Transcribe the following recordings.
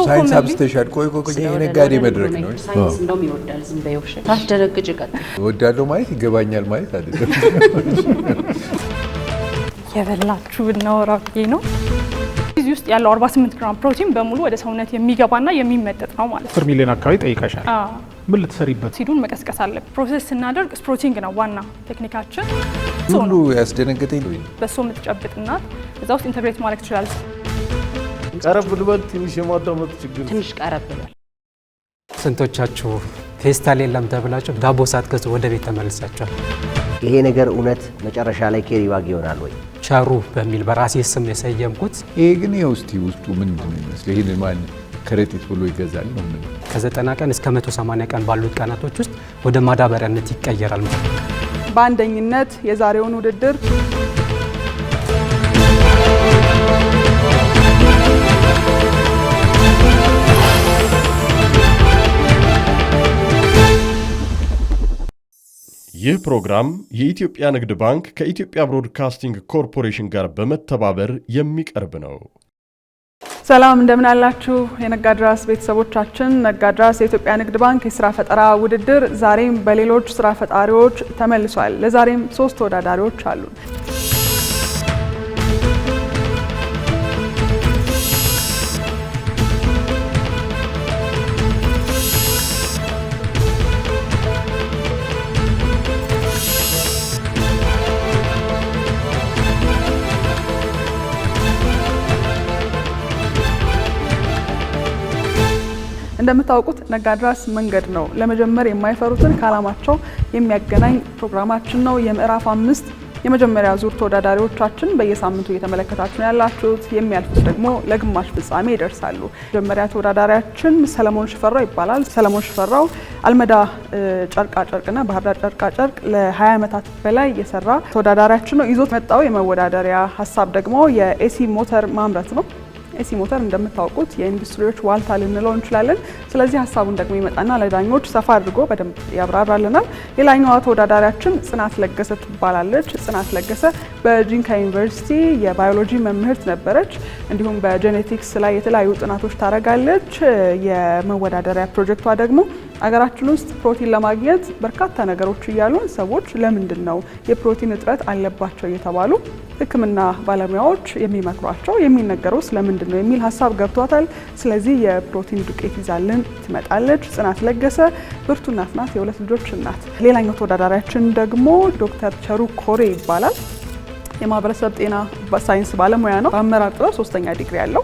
ሳይንስ አብስተሻል። ቆይ የነጋዴ መድረክ ነው። ሳይንስ እንደውም ይወዳል። ዝም በይውሽ ታስደረግጭ ቀጥ ወዳለው ማለት ይገባኛል ማለት አይደለም። የበላችሁ ብናወራ ብዬ ነው። እዚህ ውስጥ ያለው 48 ግራም ፕሮቲን በሙሉ ወደ ሰውነት የሚገባና የሚመጠጥ ነው ማለት ነው። 10 ሚሊዮን አካባቢ ጠይቀሻል። ምን ልትሰሪበት? ሲዱን መቀስቀስ አለብን። ፕሮሰስ ስናደርግ ስፕሮቲንግ ነው ዋና ቴክኒካችን። ሁሉ ያስደነገጠኝ ነው። በሶ የምትጨብጥና እዛ ውስጥ ኢንተግሬት ማድረግ ትችላለች። ቀረብ ልበል ትንሽ የማዳመጥ ችግር ትንሽ ቀረብ ብሏል። ስንቶቻችሁ ፌስታል የለም ተብላችሁ ዳቦ ሳትገዙ ወደ ቤት ተመልሳችኋል? ይሄ ነገር እውነት መጨረሻ ላይ ኬሪ ባግ ይሆናል ወይ? ቸሩ በሚል በራሴ ስም የሰየምኩት። ይሄ ግን የውስቲ ውስጡ ምንድን ነው ይመስል ይሄን ማን ከረጢት ብሎ ይገዛል ነው? ምን ከ90 ቀን እስከ 180 ቀን ባሉት ቀናቶች ውስጥ ወደ ማዳበሪያነት ይቀየራል። በአንደኝነት የዛሬውን ውድድር ይህ ፕሮግራም የኢትዮጵያ ንግድ ባንክ ከኢትዮጵያ ብሮድካስቲንግ ኮርፖሬሽን ጋር በመተባበር የሚቀርብ ነው። ሰላም እንደምን አላችሁ የነጋድራስ ቤተሰቦቻችን። ነጋድራስ የኢትዮጵያ ንግድ ባንክ የስራ ፈጠራ ውድድር ዛሬም በሌሎች ስራ ፈጣሪዎች ተመልሷል። ለዛሬም 3 ተወዳዳሪዎች አሉ። እንደምታውቁት ነጋድራስ መንገድ ነው። ለመጀመር የማይፈሩትን ከዓላማቸው የሚያገናኝ ፕሮግራማችን ነው። የምዕራፍ 5 የመጀመሪያ ዙር ተወዳዳሪዎቻችን በየሳምንቱ እየተመለከታችሁ ያላችሁት የሚያልፉት ደግሞ ለግማሽ ፍጻሜ ይደርሳሉ። መጀመሪያ ተወዳዳሪያችን ሰለሞን ሽፈራው ይባላል። ሰለሞን ሽፈራው አልመዳ ጨርቃ ጨርቅና ባህር ዳር ጨርቃ ጨርቅ ለ20 ዓመታት በላይ የሰራ ተወዳዳሪያችን ነው። ይዞት መጣው የመወዳደሪያ ሀሳብ ደግሞ የኤሲ ሞተር ማምረት ነው። ኤሲ ሞተር እንደምታውቁት የኢንዱስትሪዎች ዋልታ ልንለው እንችላለን። ስለዚህ ሀሳቡን ደግሞ ይመጣና ለዳኞች ሰፋ አድርጎ በደንብ ያብራራልናል። ሌላኛዋ ተወዳዳሪያችን ጽናት ለገሰ ትባላለች። ጽናት ለገሰ በጂንካ ዩኒቨርሲቲ የባዮሎጂ መምህርት ነበረች። እንዲሁም በጄኔቲክስ ላይ የተለያዩ ጥናቶች ታደርጋለች። የመወዳደሪያ ፕሮጀክቷ ደግሞ አገራችን ውስጥ ፕሮቲን ለማግኘት በርካታ ነገሮች እያሉ ሰዎች ለምንድን ነው የፕሮቲን እጥረት አለባቸው እየተባሉ ሕክምና ባለሙያዎች የሚመክሯቸው የሚነገረው ስለምንድን ነው የሚል ሀሳብ ገብቷታል። ስለዚህ የፕሮቲን ዱቄት ይዛልን ትመጣለች። ጽናት ለገሰ ብርቱ እናት ናት፣ የ2 ልጆች እናት። ሌላኛው ተወዳዳሪያችን ደግሞ ዶክተር ቸሩ ኮሬ ይባላል። የማህበረሰብ ጤና ሳይንስ ባለሙያ ነው። በአመራር ጥበብ 3ኛ ዲግሪ ያለው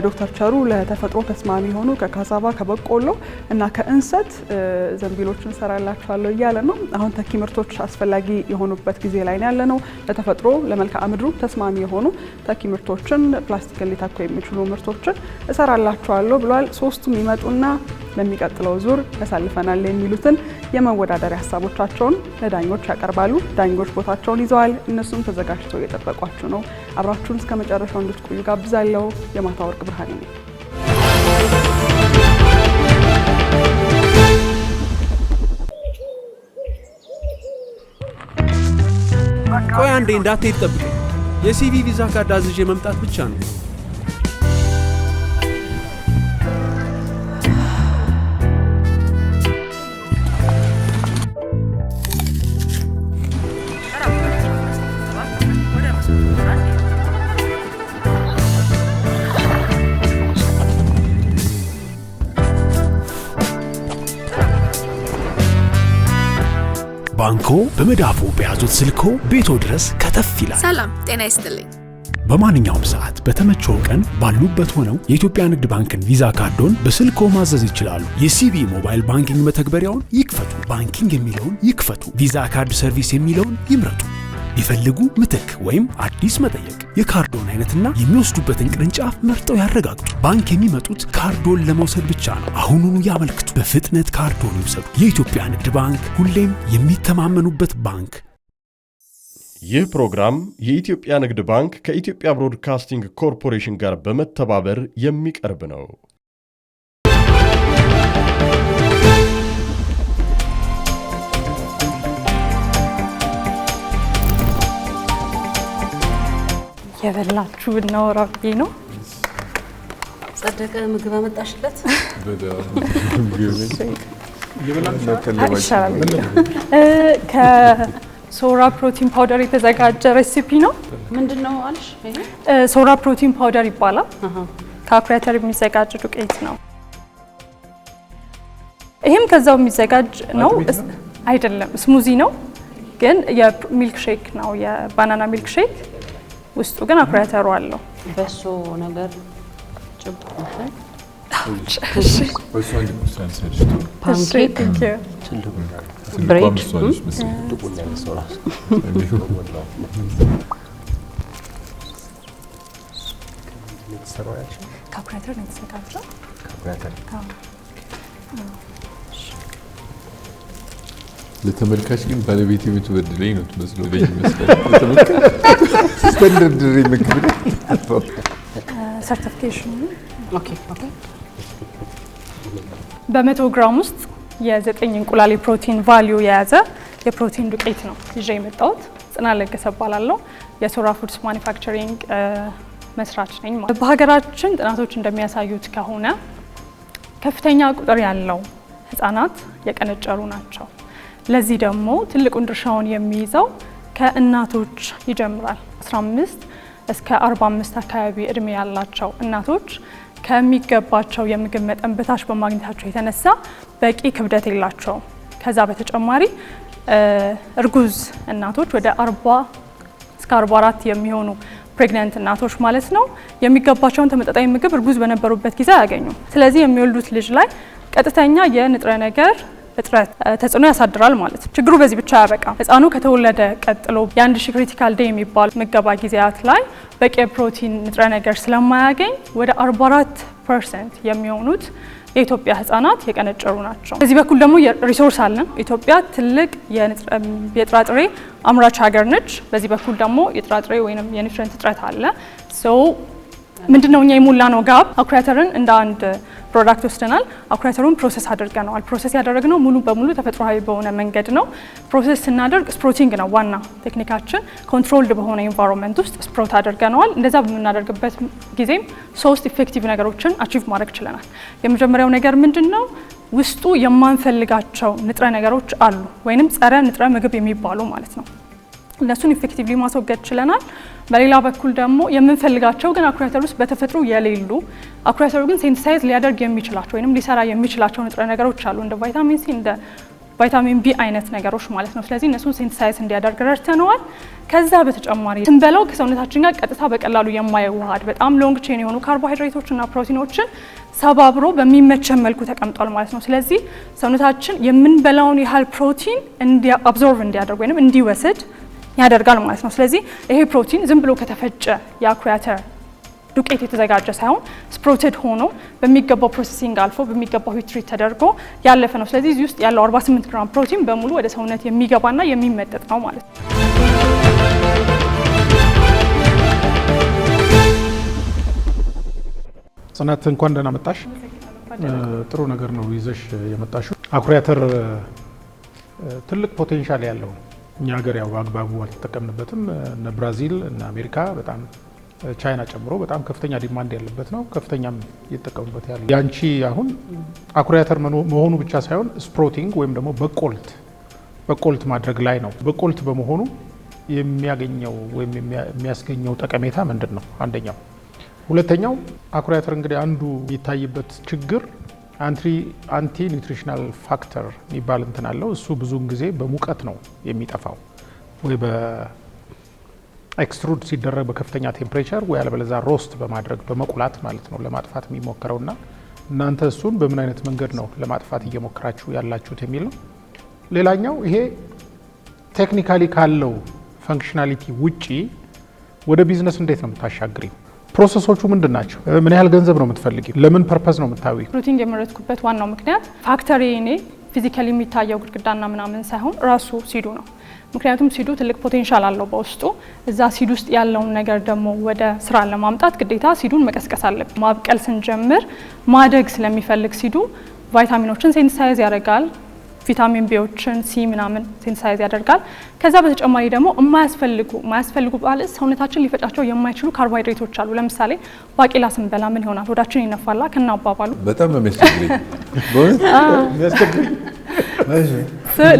ዶክተር ቸሩ ለተፈጥሮ ተስማሚ የሆኑ ከካሳባ ከበቆሎ እና ከእንሰት ዘንቢሎችን ሰራላችኋለሁ እያለ ነው። አሁን ተኪ ምርቶች አስፈላጊ የሆኑበት ጊዜ ላይ ያለ ነው። ለተፈጥሮ ለመልክዓ ምድሩ ተስማሚ የሆኑ ተኪ ምርቶችን ፕላስቲክን ሊተኩ የሚችሉ ምርቶችን እሰራላችኋለሁ ብሏል። 3ቱም ይመጡና ለሚቀጥለው ዙር ያሳልፈናል የሚሉትን የመወዳደሪያ ሀሳቦቻቸውን ለዳኞች ያቀርባሉ። ዳኞች ቦታቸውን ይዘዋል። እነሱም ተዘጋጅተው እየጠበቋችሁ ነው። አብራችሁን እስከ መጨረሻው እንድትቆዩ ጋብዛለሁ። የማታ ወርቅ ብርሃኔ ነኝ። ቆይ አንዴ እንዳትሄድ ጠብቀኝ። የሲቪ ቪዛ ካርድ አዝዤ መምጣት ብቻ ነው። ባንኮ በመዳፉ በያዙት ስልኮ ቤቶ ድረስ ከተፍ ይላል። ሰላም ጤና ይስጥልኝ። በማንኛውም ሰዓት በተመቸው ቀን ባሉበት ሆነው የኢትዮጵያ ንግድ ባንክን ቪዛ ካርዶን በስልኮ ማዘዝ ይችላሉ። የሲቢ ሞባይል ባንኪንግ መተግበሪያውን ይክፈቱ። ባንኪንግ የሚለውን ይክፈቱ። ቪዛ ካርድ ሰርቪስ የሚለውን ይምረጡ። ይፈልጉ ምትክ ወይም አዲስ መጠየቅ፣ የካርዶን አይነትና የሚወስዱበትን ቅርንጫፍ መርጠው ያረጋግጡ። ባንክ የሚመጡት ካርዶን ለመውሰድ ብቻ ነው። አሁኑኑ ያመልክቱ። በፍጥነት ካርዶን ይውሰዱ። የኢትዮጵያ ንግድ ባንክ፣ ሁሌም የሚተማመኑበት ባንክ። ይህ ፕሮግራም የኢትዮጵያ ንግድ ባንክ ከኢትዮጵያ ብሮድካስቲንግ ኮርፖሬሽን ጋር በመተባበር የሚቀርብ ነው። የበላችሁ ብናወራ ብዬ ነው። ጸደቀ ምግብ አመጣሽለት? ከሶራ ፕሮቲን ፓውደር የተዘጋጀ ሬሲፒ ነው። ምንድነው አልሽ? ሶራ ፕሮቲን ፓውደር ይባላል። ከአኩሪ አተር የሚዘጋጅ ዱቄት ነው። ይሄም ከዛው የሚዘጋጅ ነው አይደለም፣ ስሙዚ ነው ግን የሚልክ ሼክ ነው፣ የባናና ሚልክ ሼክ። ውስጡ ግን አኩሪ አተሩ አለው። በሶ ነገር ፓንኬክ ብሬድ ከአኩሪ አተር ነው የተዘጋጀው። ለተመልካች ግን ባለቤት የምትበድለኝ ነው ትመስለው ለኝ ይመስላል። ለተመልካች ስታንዳርድ ምግብ ሰርቲፊኬሽን ኦኬ። በ100 ግራም ውስጥ የ9 እንቁላል የፕሮቲን ቫልዩ የያዘ የፕሮቲን ዱቄት ነው ይዤ የመጣሁት። ጽናት ለገሰ እባላለሁ። የሶራ ፉድስ ማኒፋክቸሪንግ መስራች ነኝ። በሀገራችን ጥናቶች እንደሚያሳዩት ከሆነ ከፍተኛ ቁጥር ያለው ህጻናት የቀነጨሩ ናቸው። ለዚህ ደግሞ ትልቁን ድርሻውን የሚይዘው ከእናቶች ይጀምራል። 15 እስከ 45 አካባቢ እድሜ ያላቸው እናቶች ከሚገባቸው የምግብ መጠን በታች በማግኘታቸው የተነሳ በቂ ክብደት የላቸውም። ከዛ በተጨማሪ እርጉዝ እናቶች ወደ 40 እስከ 44 የሚሆኑ ፕሬግናንት እናቶች ማለት ነው የሚገባቸውን ተመጣጣኝ ምግብ እርጉዝ በነበሩበት ጊዜ አያገኙም። ስለዚህ የሚወልዱት ልጅ ላይ ቀጥተኛ የንጥረ ነገር እጥረት ተጽዕኖ ያሳድራል ማለት ነው። ችግሩ በዚህ ብቻ አያበቃም። ህፃኑ ከተወለደ ቀጥሎ የ1000 ክሪቲካል ዴይ የሚባሉ ምገባ ጊዜያት ላይ በቂ የፕሮቲን ንጥረ ነገር ስለማያገኝ ወደ 44% የሚሆኑት የኢትዮጵያ ህፃናት የቀነጨሩ ናቸው። በዚህ በኩል ደግሞ ሪሶርስ አለን። ኢትዮጵያ ትልቅ የጥራጥሬ አምራች ሀገር ነች። በዚህ በኩል ደግሞ የጥራጥሬ ወይም የኒውትሪየንት እጥረት አለ። ምንድነው እኛ የሞላ ነው ጋብ? አኩሪ አተርን እንደ አንድ ፕሮዳክት ወስደናል። አኩሪ አተሩን ፕሮሰስ አድርገናል። ፕሮሰስ ያደረግነው ሙሉ በሙሉ ተፈጥሯዊ በሆነ መንገድ ነው። ፕሮሰስ ስናደርግ ስፕሮቲንግ ነው ዋና ቴክኒካችን። ኮንትሮልድ በሆነ ኢንቫይሮንመንት ውስጥ ስፕሮት አድርገናል። እንደዛ በምናደርግበት ጊዜም 3 ኢፌክቲቭ ነገሮችን አቺቭ ማድረግ ችለናል። የመጀመሪያው ነገር ምንድነው? ውስጡ የማንፈልጋቸው ንጥረ ነገሮች አሉ ወይንም ጸረ ንጥረ ምግብ የሚባሉ ማለት ነው። እነሱን ኢፌክቲቭሊ ማስወገድ ችለናል። በሌላ በኩል ደግሞ የምንፈልጋቸው ግን አኩሪ አተር ውስጥ በተፈጥሮ የሌሉ አኩሪ አተሩ ግን ሴንሲታይዝ ሊያደርግ የሚችላቸው ወይንም ሊሰራ የሚችላቸው ንጥረ ነገሮች አሉ እንደ ቫይታሚን ሲ እንደ ቫይታሚን ቢ አይነት ነገሮች ማለት ነው። ስለዚህ እነሱን ሴንሲታይዝ እንዲያደርግ ረድተነዋል። ከዛ በተጨማሪ ስንበላው ከሰውነታችን ጋር ቀጥታ በቀላሉ የማይዋሃድ በጣም ሎንግ ቼን የሆኑ ካርቦሃይድሬቶችና ፕሮቲኖችን ሰባብሮ በሚመቸን መልኩ ተቀምጧል ማለት ነው። ስለዚህ ሰውነታችን የምንበላውን ያህል ፕሮቲን አብዞርቭ እንዲያደርግ ወይንም እንዲወስድ ያደርጋል ማለት ነው። ስለዚህ ይሄ ፕሮቲን ዝም ብሎ ከተፈጨ የአኩሪ አተር ዱቄት የተዘጋጀ ሳይሆን ስፕሮትድ ሆኖ በሚገባው ፕሮሰሲንግ አልፎ በሚገባው ሂት ትሪት ተደርጎ ያለፈ ነው። ስለዚህ እዚህ ውስጥ ያለው 48 ግራም ፕሮቲን በሙሉ ወደ ሰውነት የሚገባና የሚመጠጥ ነው ማለት ነው። ጽናት እንኳን ደህና መጣሽ። ጥሩ ነገር ነው ይዘሽ የመጣሽው። አኩሪ አተር ትልቅ ፖቴንሻል ያለው እኛ ሀገር ያው በአግባቡ አልተጠቀምንበትም። እነ ብራዚል እና አሜሪካ በጣም ቻይና ጨምሮ በጣም ከፍተኛ ዲማንድ ያለበት ነው። ከፍተኛም እየተጠቀሙበት ያለ ያንቺ አሁን አኩሪ አተር መሆኑ ብቻ ሳይሆን ስፕሮቲንግ ወይም ደግሞ በቆልት ማድረግ ላይ ነው። በቆልት በመሆኑ የሚያገኘው ወይም የሚያስገኘው ጠቀሜታ ምንድን ነው? አንደኛው። ሁለተኛው አኩሪ አተር እንግዲህ አንዱ የሚታይበት ችግር አንቲ ኒውትሪሽናል ፋክተር የሚባል እንትን አለው። እሱ ብዙውን ጊዜ በሙቀት ነው የሚጠፋው ወይ በኤክስትሩድ ሲደረግ በከፍተኛ ቴምፕሬቸር ወይ አለበለዛ ሮስት በማድረግ በመቁላት ማለት ነው ለማጥፋት የሚሞከረውና እናንተ እሱን በምን አይነት መንገድ ነው ለማጥፋት እየሞከራችሁ ያላችሁት የሚል ነው። ሌላኛው ይሄ ቴክኒካሊ ካለው ፈንክሽናሊቲ ውጪ ወደ ቢዝነስ እንዴት ነው የምታሻግሪው? ፕሮሰሶቹ ምንድን ናቸው? ምን ያህል ገንዘብ ነው የምትፈልጊው? ለምን ፐርፐዝ ነው የምታዊው? ፕሮቲን የመረጥኩበት ዋናው ምክንያት ፋክተሪ እኔ ፊዚካሊ የሚታየው ግድግዳና ምናምን ሳይሆን ራሱ ሲዱ ነው። ምክንያቱም ሲዱ ትልቅ ፖቴንሻል አለው በውስጡ። እዛ ሲዱ ውስጥ ያለውን ነገር ደግሞ ወደ ስራ ለማምጣት ግዴታ ሲዱን መቀስቀስ አለብን። ማብቀል ስንጀምር ማደግ ስለሚፈልግ ሲዱ ቫይታሚኖችን ሴንሳይዝ ያደርጋል። ቪታሚን ቢዎችን ሲ ምናምን ሴንሳይዝ ያደርጋል። ከዛ በተጨማሪ ደግሞ የማያስፈልጉ ማለት ሰውነታችን ሊፈጫቸው የማይችሉ ካርቦሃይድሬቶች አሉ። ለምሳሌ ባቄላ ስንበላ ምን ይሆናል? ሆዳችን ይነፋላ ከናባባሉ በጣም ነው የሚያስቸግረኝ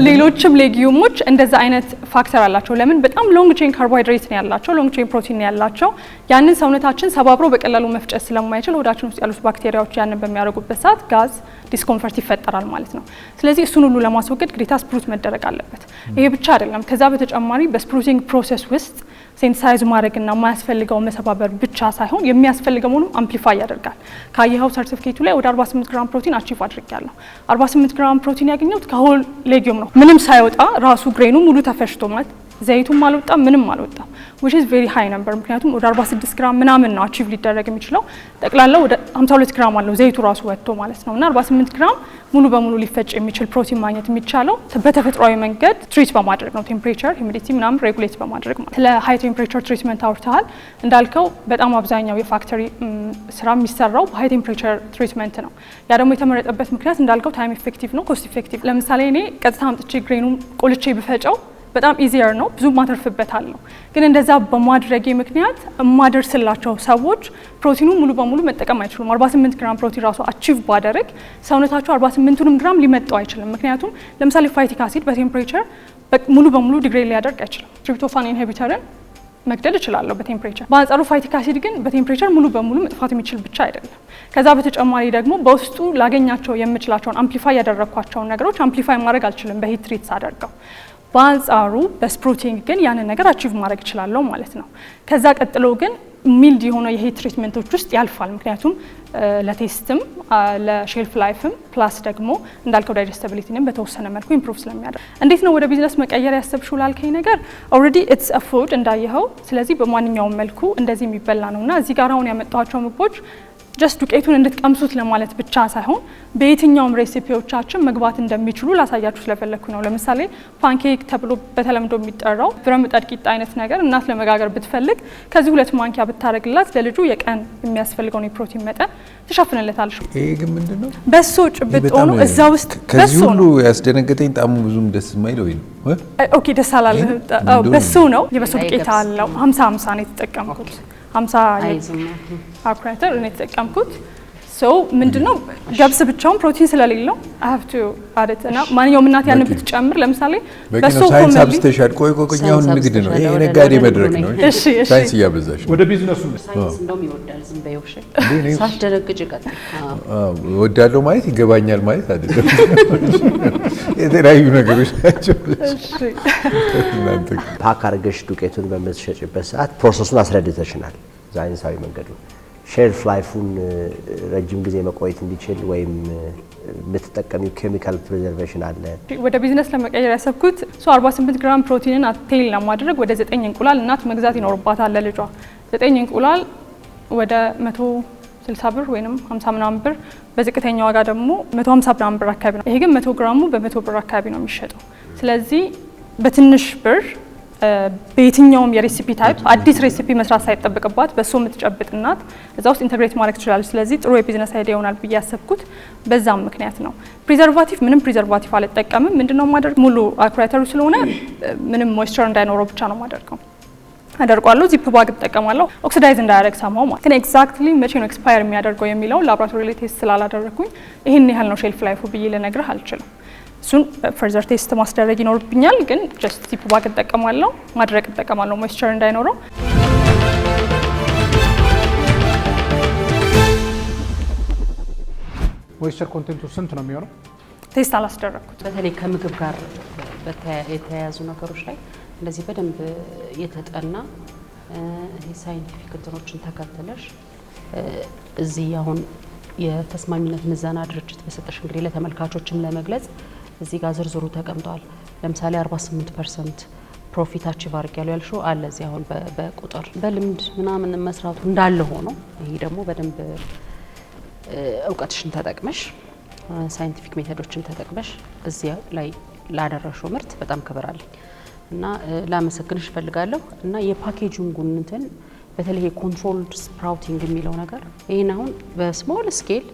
ሌሎችም ሌጊዩሞች እንደዛ አይነት ፋክተር አላቸው። ለምን? በጣም ሎንግ ቼን ካርቦሃይድሬት ነው ያላቸው፣ ሎንግ ቼን ፕሮቲን ነው ያላቸው። ያንን ሰውነታችን ሰባብሮ በቀላሉ መፍጨት ስለማይችል ሆዳችን ውስጥ ያሉት ባክቴሪያዎች ያንን በሚያደርጉበት ሰዓት ጋዝ ዲስኮምፈርት ይፈጠራል ማለት ነው። ስለዚህ እሱን ሁሉ ለማስወገድ ግዴታ ስፕሩት መደረግ አለበት። ይሄ ብቻ አይደለም። ከዛ በተጨማሪ በስፕሩቲንግ ፕሮሰስ ውስጥ ሴንሳይዝ ማድረግና የማያስፈልገው መሰባበር ብቻ ሳይሆን የሚያስፈልገውንም አምፕሊፋይ ያደርጋል። ካየኸው ሰርቲፊኬቱ ላይ ወደ 48 ግራም ፕሮቲን አቺቭ አድርጌያለሁ። 48 ግራም ፕሮቲን ያገኘሁት ከሆል ሌጊዩም ነው። ምንም ሳይወጣ ራሱ ግሬኑ ሙሉ ተፈጭቶ ማለት ዘይቱም አልወጣም ምንም አልወጣም which is very high number ምክንያቱም ወደ 46 ግራም ምናምን ነው አቺቭ ሊደረግ የሚችለው ጠቅላላው ወደ 52 ግራም አለው ዘይቱ ራሱ ወጥቶ ማለት ነውና 48 ግራም ሙሉ በሙሉ ሊፈጭ የሚችል ፕሮቲን ማግኘት የሚቻለው በተፈጥሯዊ መንገድ ትሪት በማድረግ ነው። ቴምፕሬቸር ሂዩሚዲቲ ምናምን ሬጉሌት በማድረግ ማለት ስለ ሃይ ቴምፕሬቸር ትሪትመንት አውርተሃል። እንዳልከው በጣም አብዛኛው የፋክተሪ ስራ የሚሰራው በሃይ ቴምፕሬቸር ትሪትመንት ነው። ያ ደግሞ የተመረጠበት ምክንያት እንዳልከው ታይም ኢፌክቲቭ ነው፣ ኮስት ኢፌክቲቭ። ለምሳሌ እኔ ቀጥታ አምጥቼ ግሬኑን ቆልቼ ብፈጨው በጣም ኢዚየር ነው፣ ብዙ ማተርፍበታለሁ። ግን እንደዛ በማድረጌ ምክንያት የማደርስላቸው ሰዎች ፕሮቲኑ ሙሉ በሙሉ መጠቀም አይችሉም። 48 ግራም ፕሮቲን ራሱ አቺቭ ባደረግ ሰውነታቸው 48ቱንም ግራም ሊመጣው አይችልም። ምክንያቱም ለምሳሌ ፋይቲክ አሲድ በቴምፕሬቸር ሙሉ በሙሉ ዲግሬድ ሊያደርግ አይችልም። ትሪፕቶፋን ኢንሂቢተርን መግደል እችላለሁ በቴምፕሬቸር። በአንጻሩ ፋይቲክ አሲድ ግን በቴምፕሬቸር ሙሉ በሙሉ መጥፋት የሚችል ብቻ አይደለም። ከዛ በተጨማሪ ደግሞ በውስጡ ላገኛቸው የምችላቸውን አምፕሊፋይ ያደረኳቸውን ነገሮች አምፕሊፋይ ማድረግ አልችልም በሂት ትሪት ሳደርገው። በአንጻሩ በስፕሩቲንግ ግን ያንን ነገር አቺቭ ማድረግ እችላለሁ ማለት ነው። ከዛ ቀጥሎ ግን ሚልድ የሆነ የሂት ትሪትመንቶች ውስጥ ያልፋል። ምክንያቱም ለቴስትም ለሼልፍ ላይፍም ፕላስ ደግሞ እንዳልከው ዳይጀስተቢሊቲንም በተወሰነ መልኩ ኢምፕሩቭ ስለሚያደርግ። እንዴት ነው ወደ ቢዝነስ መቀየር ያሰብሽው ላልከኝ ነገር ኦልሬዲ ኢትስ አ ፉድ እንዳየኸው። ስለዚህ በማንኛውም መልኩ እንደዚህ የሚበላ ነውና እዚህ ጋር አሁን ያመጣኋቸው ምግቦች ጀስት ዱቄቱን እንድትቀምሱት ለማለት ብቻ ሳይሆን በየትኛውም ሬሲፒዎቻችን መግባት እንደሚችሉ ላሳያችሁ ስለፈለኩኝ ነው። ለምሳሌ ፓንኬክ ተብሎ በተለምዶ የሚጠራው ብረምጣድ ቂጣ አይነት ነገር እናት ለመጋገር ብትፈልግ ከዚህ 2 ማንኪያ ብታረግላት ለልጁ የቀን የሚያስፈልገውን የፕሮቲን መጠን ትሸፍንለታለች። ይሄ ግን ምንድነው? በሶ ጭብጦ ነው እዛ ውስጥ ከዚህ ሁሉ ያስደነገጠኝ ጣሙ ብዙም ደስ የማይለው ነው። ኦኬ ደስ አላለ። በሶ ነው የበሶ ዱቄት አለው 50 ነው የተጠቀምኩት 50 አኩራተር እኔ ተጠቀምኩት። ሶ ምንድነው ገብስ ብቻውን ፕሮቲን ስለሌለው I have to add it እና ማንኛውም እናት ያንን ብትጨምር ለምሳሌ በሶ ሳይንስ አብስቴሻል ቆይ አሁን ንግድ ነው ይሄ ነጋዴ መድረክ ነው። ሳይንስ እያበዛሽ ወደ ቢዝነሱ ሳይንስ እንደውም ይወዳል። ዝም በይው እሺ። ሳትደረግጭ ቀጥል። ወዳለው ማለት ይገባኛል ማለት አይደለም። የተለያዩ ነገሮች ናቸው። እሺ ፓክ አድርገሽ ዱቄቱን በምትሸጭበት ሰዓት ፕሮሰሱን አስረድተሽናል፣ ሳይንሳዊ መንገዱ ሼልፍ ላይፉን ረጅም ጊዜ መቆየት እንዲችል ወይም የምትጠቀሚው ኬሚካል ፕሪዘርቬሽን አለ። ወደ ቢዝነስ ለመቀየር ያሰብኩት 48 ግራም ፕሮቲንን አቴል ለማድረግ ወደ 9 እንቁላል እናት መግዛት ይኖርባታል ለልጇ። 9 እንቁላል ወደ 160 ብር ወይንም 50 ምናምን ብር፣ በዝቅተኛ ዋጋ ደግሞ 150 ምናምን ብር አካባቢ ነው። ይሄ ግን 100 ግራሙ በ100 ብር አካባቢ ነው የሚሸጠው። ስለዚህ በትንሽ ብር በየትኛውም የሬሲፒ ታይፕ አዲስ ሬሲፒ መስራት ሳይጠበቅባት በሶ የምትጨብጥ እናት እዛ ውስጥ ኢንተግሬት ማድረግ ትችላለች። ስለዚህ ጥሩ የቢዝነስ አይዲያ ይሆናል ብዬ ያሰብኩት በዛም ምክንያት ነው። ፕሪዘርቫቲቭ ምንም ፕሪዘርቫቲቭ አልጠቀምም። ምንድነው ማድረግ ሙሉ አኩራተሩ ስለሆነ ምንም ሞይስቸር እንዳይኖረው ብቻ ነው ማደርገው። አደርቋለሁ። ዚፕ ባግ እጠቀማለሁ ኦክሲዳይዝ እንዳያደርግ ሳማው ማለት ግን ኤግዛክትሊ መቼ ነው ኤክስፓየር የሚያደርገው የሚለው ላቦራቶሪ ላይ ቴስት ስላላደረኩኝ ይሄን ያህል ነው ሼልፍ ላይፉ ብዬ ልነግርህ አልችልም። እሱን ፈርዘር ቴስት ማስደረግ ይኖርብኛል። ግን ጀስት ዚፕ ባግ እጠቀማለሁ፣ ማድረቅ እጠቀማለሁ ሞይስቸር እንዳይኖረው። ሞይስቸር ኮንቴንቱ ስንት ነው የሚሆነው? ቴስት አላስደረኩት። በተለይ ከምግብ ጋር የተያያዙ ነገሮች ላይ እንደዚህ በደንብ የተጠና ሳይንቲፊክ እንትኖችን ተከትለሽ እዚህ አሁን የተስማሚነት ምዘና ድርጅት በሰጠሽ እንግዲህ ለተመልካቾችም ለመግለጽ እዚህ ጋር ዝርዝሩ ተቀምጧል። ለምሳሌ 48% ፕሮፊት አቺቭ አድርጊያለሁ ያልሽው አለ እዚህ አሁን በቁጥር በልምድ ምናምን መስራቱ እንዳለ ሆኖ ይሄ ደግሞ በደንብ እውቀትሽን ተጠቅመሽ ሳይንቲፊክ ሜቶዶችን ተጠቅመሽ እዚህ ላይ ላደረሽው ምርት በጣም ክብር አለኝ እና ላመሰግንሽ እፈልጋለሁ። እና የፓኬጂንጉን እንትን በተለይ ኮንትሮልድ ስፕራውቲንግ የሚለው ነገር ይሄን አሁን በስሞል ስኬል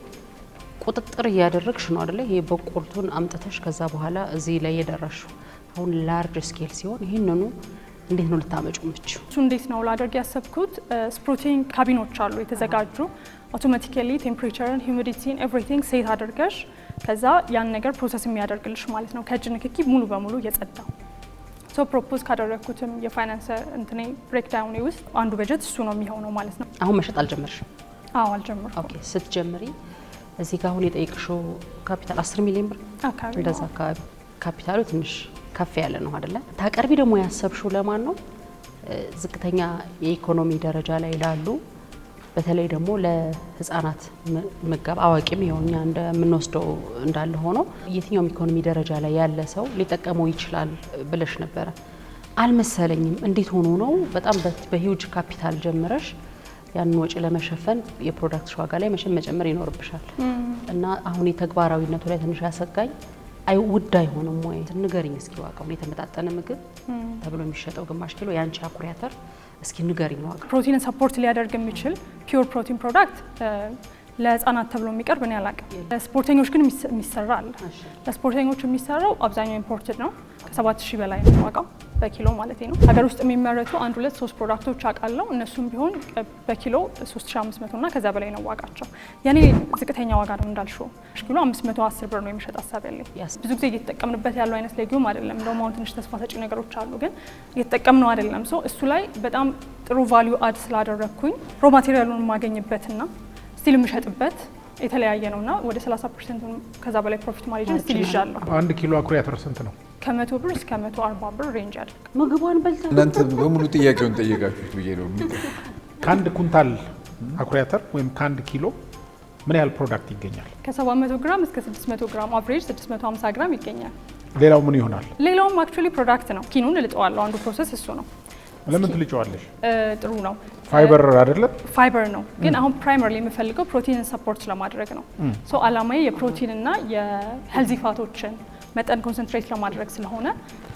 ቁጥጥር እያደረግሽ ነው አይደለ? ይሄ በቆልቱን አምጥተሽ ከዛ በኋላ እዚህ ላይ የደረሽው አሁን ላርጅ ስኬል ሲሆን ይሄንኑ እንዴት ነው ልታመጪው የምትችይው? እሱ እንዴት ነው ላደርግ ያሰብኩት ስፕሩቲንግ ካቢኖች አሉ የተዘጋጁ አውቶማቲካሊ ቴምፕሬቸርን ሂዩሚዲቲን ኤቭሪቲንግ ሴት አድርገሽ ከዛ ያን ነገር ፕሮሰስ የሚያደርግልሽ ማለት ነው ከእጅ ንክኪ ሙሉ በሙሉ እየጸዳ ሶ ፕሮፖዝ ካደረግኩትም የፋይናንስ እንትኔ ብሬክዳውን ውስጥ አንዱ በጀት እሱ ነው የሚሆነው ማለት ነው። አሁን መሸጥ አልጀመርሽም? አዎ አልጀመርኩም። ኦኬ ስትጀምሪ እዚህ ጋር አሁን የጠየቅሽው ካፒታል 10 ሚሊዮን ብር አካባቢ እንደዛ አካባቢ ካፒታሉ ትንሽ ከፍ ያለ ነው አይደለ? ታቀርቢ ደግሞ ያሰብሽው ለማን ነው? ዝቅተኛ የኢኮኖሚ ደረጃ ላይ ላሉ በተለይ ደግሞ ለህፃናት ምገባ አዋቂም ይሆኛ እንደምንወስደው እንዳለ ሆኖ የትኛውም ኢኮኖሚ ደረጃ ላይ ያለ ሰው ሊጠቀመው ይችላል ብለሽ ነበረ። አልመሰለኝም። እንዴት ሆኖ ነው በጣም በሂውጅ ካፒታል ጀምረሽ ያንን ወጪ ለመሸፈን የፕሮዳክት ዋጋ ላይ መጨመር ይኖርብሻል እና አሁን የተግባራዊነቱ ላይ ትንሽ ያሰጋኝ አይ ውድ አይሆንም ወይ? ንገሪኝ እስኪ ዋጋውን። የተመጣጠነ ምግብ ተብሎ የሚሸጠው ግማሽ ኪሎ ያንቺ አኩሪ አተር እስኪ ንገሪኝ ዋጋ። ፕሮቲንን ሰፖርት ሊያደርግ የሚችል ፒውር ፕሮቲን ፕሮዳክት ለህፃናት ተብሎ የሚቀርብ እኔ አላውቅም። ለስፖርተኞች ግን የሚሰራ አለ። ለስፖርተኞች የሚሰራው አብዛኛው ኢምፖርትድ ነው። ከ7000 በላይ ነው ዋጋው በኪሎ ማለት ነው። ሀገር ውስጥ የሚመረቱ 1 2 3 ፕሮዳክቶች አውቃለሁ። እነሱም ቢሆን በኪሎ 3500 እና ከዛ በላይ ነው ዋጋቸው። ያኔ ዝቅተኛ ዋጋ ነው እንዳልሽው ኪሎ 510 ብር ነው የሚሸጥ ሀሳብ ያለኝ። ብዙ ጊዜ እየተጠቀምንበት ያለው አይነት ሌጊዩም አይደለም። እንደውም አሁን ትንሽ ተስፋ ሰጪ ነገሮች አሉ፣ ግን እየተጠቀምነው አይደለም። ሶ እሱ ላይ በጣም ጥሩ ቫልዩ አድ ስላደረግኩኝ ሮ ማቴሪያሉን የማገኝበትና ስቲል የምሸጥበት የተለያየ ነውና ወደ 30% ከዛ በላይ ፕሮፊት ማርጂን ስቲል ይዣለሁ። 1 ኪሎ አኩሪ አተር ስንት ነው? ከ100 ብር እስከ 140 ብር ሬንጅ ያደርግ። ምግቧን በልታ እናንተ በሙሉ ጥያቄውን ጠየቃችሁት ብዬ ነው። ከአንድ ኩንታል አኩሪ አተር ወይም ከ1 ኪሎ ምን ያህል ፕሮዳክት ይገኛል? ከ700 ግራም እስከ 600 ግራም አቨሬጅ 650 ግራም ይገኛል። ሌላው ምን ይሆናል? ሌላውም አክቹአሊ ፕሮዳክት ነው። ኪኑን እልጠዋለሁ። አንዱ ፕሮሰስ እሱ ነው። ለምን ትልጨዋለሽ? ጥሩ ነው። ፋይበር አይደለም? ፋይበር ነው፣ ግን አሁን ፕራይመርሊ የምፈልገው ፕሮቲንን ሰፖርት ለማድረግ ነው። ሶ አላማዬ የፕሮቲንና የሄልዚ ፋቶችን መጠን ኮንሰንትሬት ለማድረግ ስለሆነ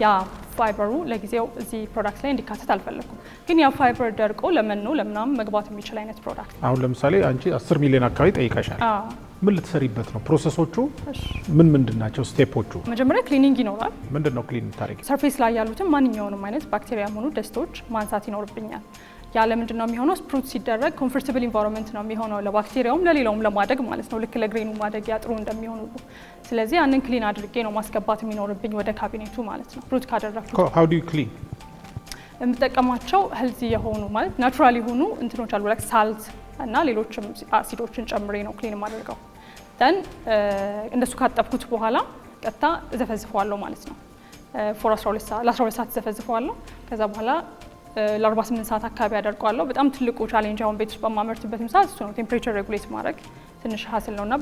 ያ ፋይበሩ ለጊዜው እዚህ ፕሮዳክት ላይ እንዲካተት አልፈለኩም። ግን ያ ፋይበር ደርቆ ለመኖ ለምናምን መግባት የሚችል አይነት ፕሮዳክት። አሁን ለምሳሌ አንቺ 10 ሚሊዮን አካባቢ ጠይቀሻል። ምን ልትሰሪበት ነው? ፕሮሰሶቹ ምንድን ናቸው? ስቴፖቹ? መጀመሪያ ክሊኒንግ ይኖራል። ምንድን ነው ክሊን ታሪክ? ሰርፌስ ላይ ያሉትን ማንኛውንም አይነት ባክቴሪያ ሆኑ ደስቶች ማንሳት ይኖርብኛል። ያለ ምንድን ነው የሚሆነው? ስፕሩት ሲደረግ ኮምፎርታብል ኢንቫይሮንመንት ነው የሚሆነው ለባክቴሪያውም ለሌላውም ለማደግ ማለት ነው። ልክ ለግሬኑ ማደግ ያጥሩ እንደሚሆኑ ሁሉ። ስለዚህ ያንን ክሊን አድርጌ ነው ማስገባት የሚኖርብኝ ወደ ካቢኔቱ ማለት ነው። ስፕሩት ካደረኩ how do you clean? የምጠቀማቸው ሄልዚ የሆኑ ማለት ናቹራል የሆኑ እንትኖች አሉ ላይክ ሳልት እና ሌሎችም አሲዶችን ጨምሬ ነው ክሊን የማደርገው። ደን እንደሱ ካጠብኩት በኋላ ቀጥታ ዘፈዝፈዋለሁ ማለት ነው። ለ12 ሰዓት ዘፈዝፈዋለሁ። ከዛ በኋላ ለ48 ሰዓት አካባቢ አደርቀዋለሁ። በጣም ትልቁ ቻሌንጅ አሁን ቤት ውስጥ በማመርትበትም ሰዓት እሱ ነው። ቴምፕሬቸር ሬጉሌት ማድረግ ትንሽ ሀስል ነውና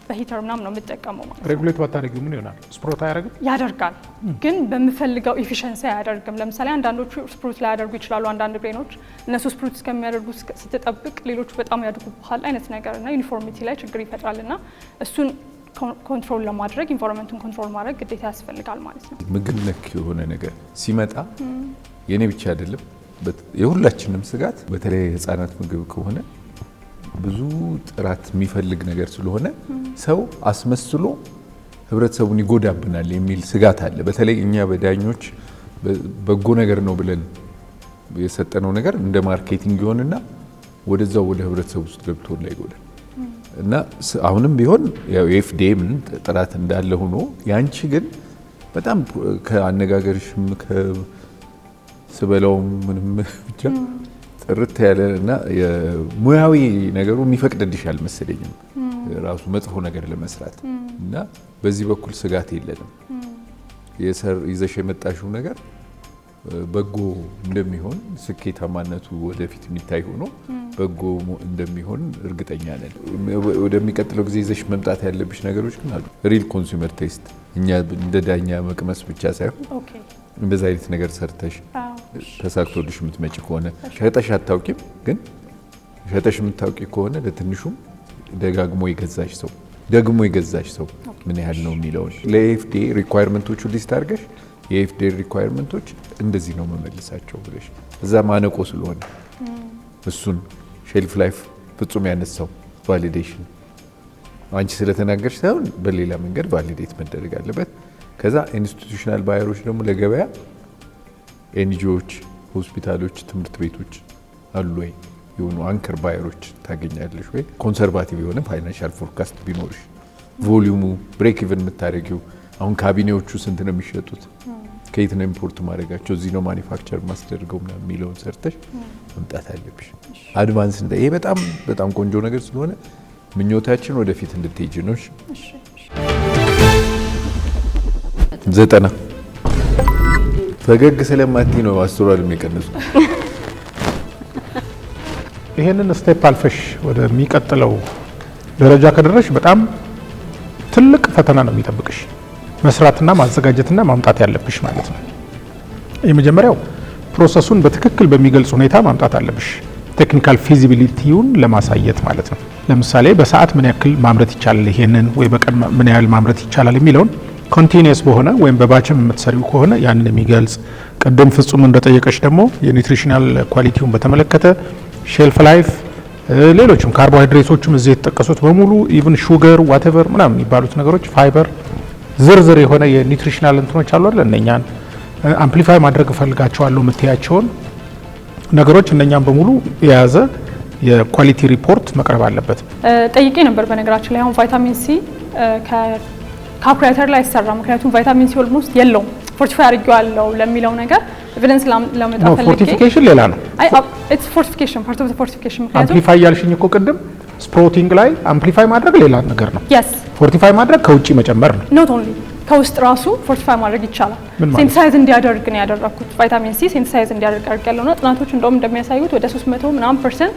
በሂተር ምናምን ነው የምጠቀመው ማለት ነው። ሬጉሌት ባታደርጊው ምን ይሆናል? ስፕሮት አያደርግም? ያደርጋል፣ ግን በምፈልገው ኤፊሽንሲ አያደርግም። ለምሳሌ አንዳንዶቹ ስፕሩት ላይ ያደርጉ ይችላሉ። አንዳንድ ግሬኖች እነሱ ስፕሩት እስከሚያደርጉ ስትጠብቅ ሌሎቹ በጣም ያድጉብሃል አይነት ነገርና ዩኒፎርሚቲ ላይ ችግር ይፈጥራልና እሱን ኮንትሮል ለማድረግ ኢንቫይሮንመንቱን ኮንትሮል ማድረግ ግዴታ ያስፈልጋል ማለት ነው። ምግብ ነክ የሆነ ነገር ሲመጣ የኔ ብቻ አይደለም የሁላችንም ስጋት፣ በተለይ የህፃናት ምግብ ከሆነ ብዙ ጥራት የሚፈልግ ነገር ስለሆነ ሰው አስመስሎ ህብረተሰቡን ይጎዳብናል የሚል ስጋት አለ። በተለይ እኛ በዳኞች በጎ ነገር ነው ብለን የሰጠነው ነገር እንደ ማርኬቲንግ ይሆንና ወደዛው ወደ ህብረተሰቡ ውስጥ ገብቶ እንዳይጎዳ እና አሁንም ቢሆን ያው የኤፍዲኤ ምን ጥራት እንዳለ ሆኖ ያንቺ ግን በጣም ከአነጋገርሽም ከስበላውም ምንም ብቻ ጥርት ያለ እና ሙያዊ ነገሩ የሚፈቅድልሽ አልመሰለኝም ራሱ መጥፎ ነገር ለመስራት እና በዚህ በኩል ስጋት የለንም። ይዘሽ የመጣሽው ነገር በጎ እንደሚሆን ስኬታማነቱ ወደፊት የሚታይ ሆኖ በጎ እንደሚሆን እርግጠኛ ነን። ወደሚቀጥለው ጊዜ ይዘሽ መምጣት ያለብሽ ነገሮች ግን አሉ። ሪል ኮንሱመር ቴስት እኛ እንደ ዳኛ መቅመስ ብቻ ሳይሆን እንደዛ አይነት ነገር ሰርተሽ ተሳክቶልሽ የምትመጪ ከሆነ ሸጠሽ አታውቂም፣ ግን ሸጠሽ የምታውቂ ከሆነ ለትንሹም ደጋግሞ የገዛሽ ሰው ምን ያህል ነው የሚለውን ለኤፍዲኤ ሪኳየርመንቶቹ ሊስት አድርገሽ የኤፍዲኤ ሪኳየርመንቶች እንደዚህ ነው መመልሳቸው ብለሽ እዛ ማነቆ ስለሆነ እሱን ሼልፍ ላይፍ ፍጹም ያነሳው ቫሊዴሽን አንቺ ስለተናገርሽ ሳይሆን በሌላ መንገድ ቫሊዴት መደረግ አለበት። ከዛ ኢንስቲቱሽናል ባየሮች ደግሞ ለገበያ ኤንጂኦዎች፣ ሆስፒታሎች፣ ትምህርት ቤቶች አሉ ወይ የሆኑ አንከር ባየሮች ታገኛለሽ ወይ? ኮንሰርቫቲቭ የሆነ ፋይናንሻል ፎርካስት ቢኖርሽ ቮሊዩሙ ብሬክ ኢቨን የምታደርጊው አሁን ካቢኔዎቹ ስንት ነው የሚሸጡት? ከየት ነው ኢምፖርት ማድረጋቸው? እዚህ ነው ማኒፋክቸር ማስደርገው ምናምን የሚለውን ሰርተሽ መምጣት አለብሽ። አድቫንስ ይሄ በጣም በጣም ቆንጆ ነገር ስለሆነ ምኞታችን ወደፊት እንድትሄጂ ነው። እሺ 90 ፈገግ ስለማትይ ነው አስተዋል የሚቀንሱ። ይሄንን ስቴፕ አልፈሽ ወደሚቀጥለው ደረጃ ከደረሽ በጣም ትልቅ ፈተና ነው የሚጠብቅሽ። መስራትና ማዘጋጀትና ማምጣት ያለብሽ ማለት ነው። የመጀመሪያው ፕሮሰሱን በትክክል በሚገልጽ ሁኔታ ማምጣት አለብሽ። ቴክኒካል ፊዚቢሊቲውን ለማሳየት ማለት ነው። ለምሳሌ በሰዓት ምን ያክል ማምረት ይቻላል፣ ይሄንን ወይ በቀን ምን ያህል ማምረት ይቻላል የሚለውን ኮንቲኒየስ በሆነ ወይም በባችም የምትሰሪው ከሆነ ያንን የሚገልጽ ቅድም ፍጹም እንደጠየቀች ደግሞ የኒውትሪሽናል ኳሊቲውን በተመለከተ ሼልፍ ላይፍ፣ ሌሎችም ካርቦሃይድሬቶችም እዚህ የተጠቀሱት በሙሉ ኢቭን ሹገር ዋቴቨር ምናምን የሚባሉት ነገሮች ፋይበር፣ ዝርዝር የሆነ የኒውትሪሽናል እንትኖች አሉ አይደል? እነኛን አምፕሊፋይ ማድረግ እፈልጋቸዋለሁ የምትያቸውን ነገሮች እነኛም በሙሉ የያዘ የኳሊቲ ሪፖርት መቅረብ አለበት። ጠይቄ ነበር በነገራችን ላይ አሁን ቫይታሚን ሲ ካልኩሌተር ላይ አይሰራ። ምክንያቱም ቫይታሚን ሲ ኦልሞስት የለውም ፎርቲፋይ አድርጌዋለሁ ለሚለው ነገር ኤቪደንስ ለመጣ ፈልጌ ፎርቲፊኬሽን ሌላ ነው። አይ ኢትስ ፎርቲፊኬሽን ፓርት ኦፍ ዘ ፎርቲፊኬሽን። ምክንያቱም አምፕሊፋይ ያልሽኝ እኮ ቅድም ስፕሮቲንግ ላይ አምፕሊፋይ ማድረግ ሌላ ነገር ነው። የስ ፎርቲፋይ ማድረግ ከውጪ መጨመር ነው። ኖት ኦንሊ ከውስጥ ራሱ ፎርቲፋይ ማድረግ ይቻላል። ሴንሳይዝ እንዲያደርግ ነው ያደረኩት። ቫይታሚን ሲ ሴንሳይዝ እንዲያደርግ አድርጌያለሁ ነው። ጥናቶች እንደውም እንደሚያሳዩት ወደ 300 ምናምን %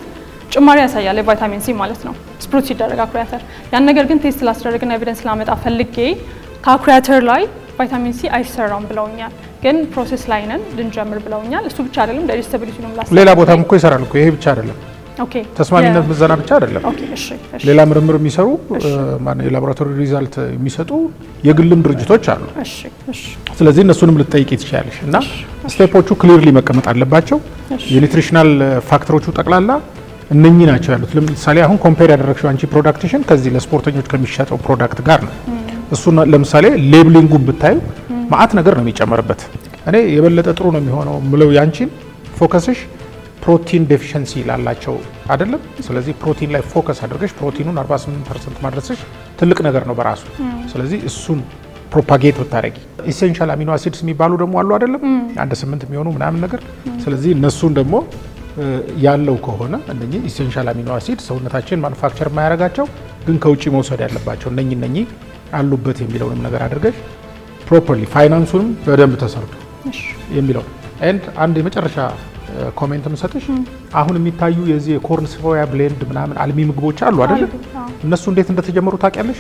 ጭማሪ ያሳያል የቫይታሚን ሲ ማለት ነው ስፕሩት ሲደረግ አኩሪያተር። ያን ነገር ግን ቴስት ላስደረግና ኤቪደንስ ላመጣ ፈልጌ ከአኩሪያተር ላይ ቫይታሚን ሲ አይሰራም ብለውኛል። ግን ፕሮሰስ ላይ ነን ልንጀምር ብለውኛል። እሱ ብቻ አይደለም ዳይጀስቲቢሊቲ ነው ላስ ሌላ ቦታም እኮ ይሰራል እኮ ይሄ ብቻ አይደለም። ኦኬ ተስማሚነት ምዘና ብቻ አይደለም። ኦኬ እሺ ሌላ ምርምር የሚሰሩ ማነው የላቦራቶሪ ሪዛልት የሚሰጡ የግልም ድርጅቶች አሉ። እሺ እሺ ስለዚህ እነሱንም ልትጠይቂ ትችላለሽ። እና ስቴፖቹ ክሊርሊ መቀመጥ አለባቸው። የኒውትሪሽናል ፋክተሮቹ ጠቅላላ እነኚህ ናቸው ያሉት። ለምሳሌ አሁን ኮምፔር ያደረግሽው አንቺ ፕሮዳክትሽን ከዚህ ለስፖርተኞች ከሚሸጠው ፕሮዳክት ጋር ነው። እሱ ለምሳሌ ሌብሊንጉን ብታዩ ማአት ነገር ነው የሚጨመርበት። እኔ የበለጠ ጥሩ ነው የሚሆነው ምለው ያንቺን ፎከስሽ ፕሮቲን ዴፊሽንሲ ላላቸው አይደለም። ስለዚህ ፕሮቲን ላይ ፎከስ አድርገሽ ፕሮቲኑን 48% ማድረስሽ ትልቅ ነገር ነው በራሱ። ስለዚህ እሱን ፕሮፓጌት ብታረጊ ኢሴንሻል አሚኖ አሲድስ የሚባሉ ደግሞ አሉ አይደለም፣ አንድ 8 የሚሆኑ ምናምን ነገር። ስለዚህ እነሱን ደግሞ ያለው ከሆነ እነኚህ ኢሴንሻል አሚኖ አሲድ ሰውነታችን ማኑፋክቸር የማያደርጋቸው ግን ከውጪ መውሰድ ያለባቸው እነኚህ አሉበት የሚለውንም ነገር አድርገሽ ፕሮፐርሊ ፋይናንሱንም በደንብ ተሰርቶ የሚለው ኤንድ አንድ የመጨረሻ ኮሜንት ምሰጥሽ አሁን የሚታዩ የዚህ የኮርን ሶያ ብሌንድ ምናምን አልሚ ምግቦች አሉ አይደል? እነሱ እንዴት እንደተጀመሩ ታውቂያለሽ?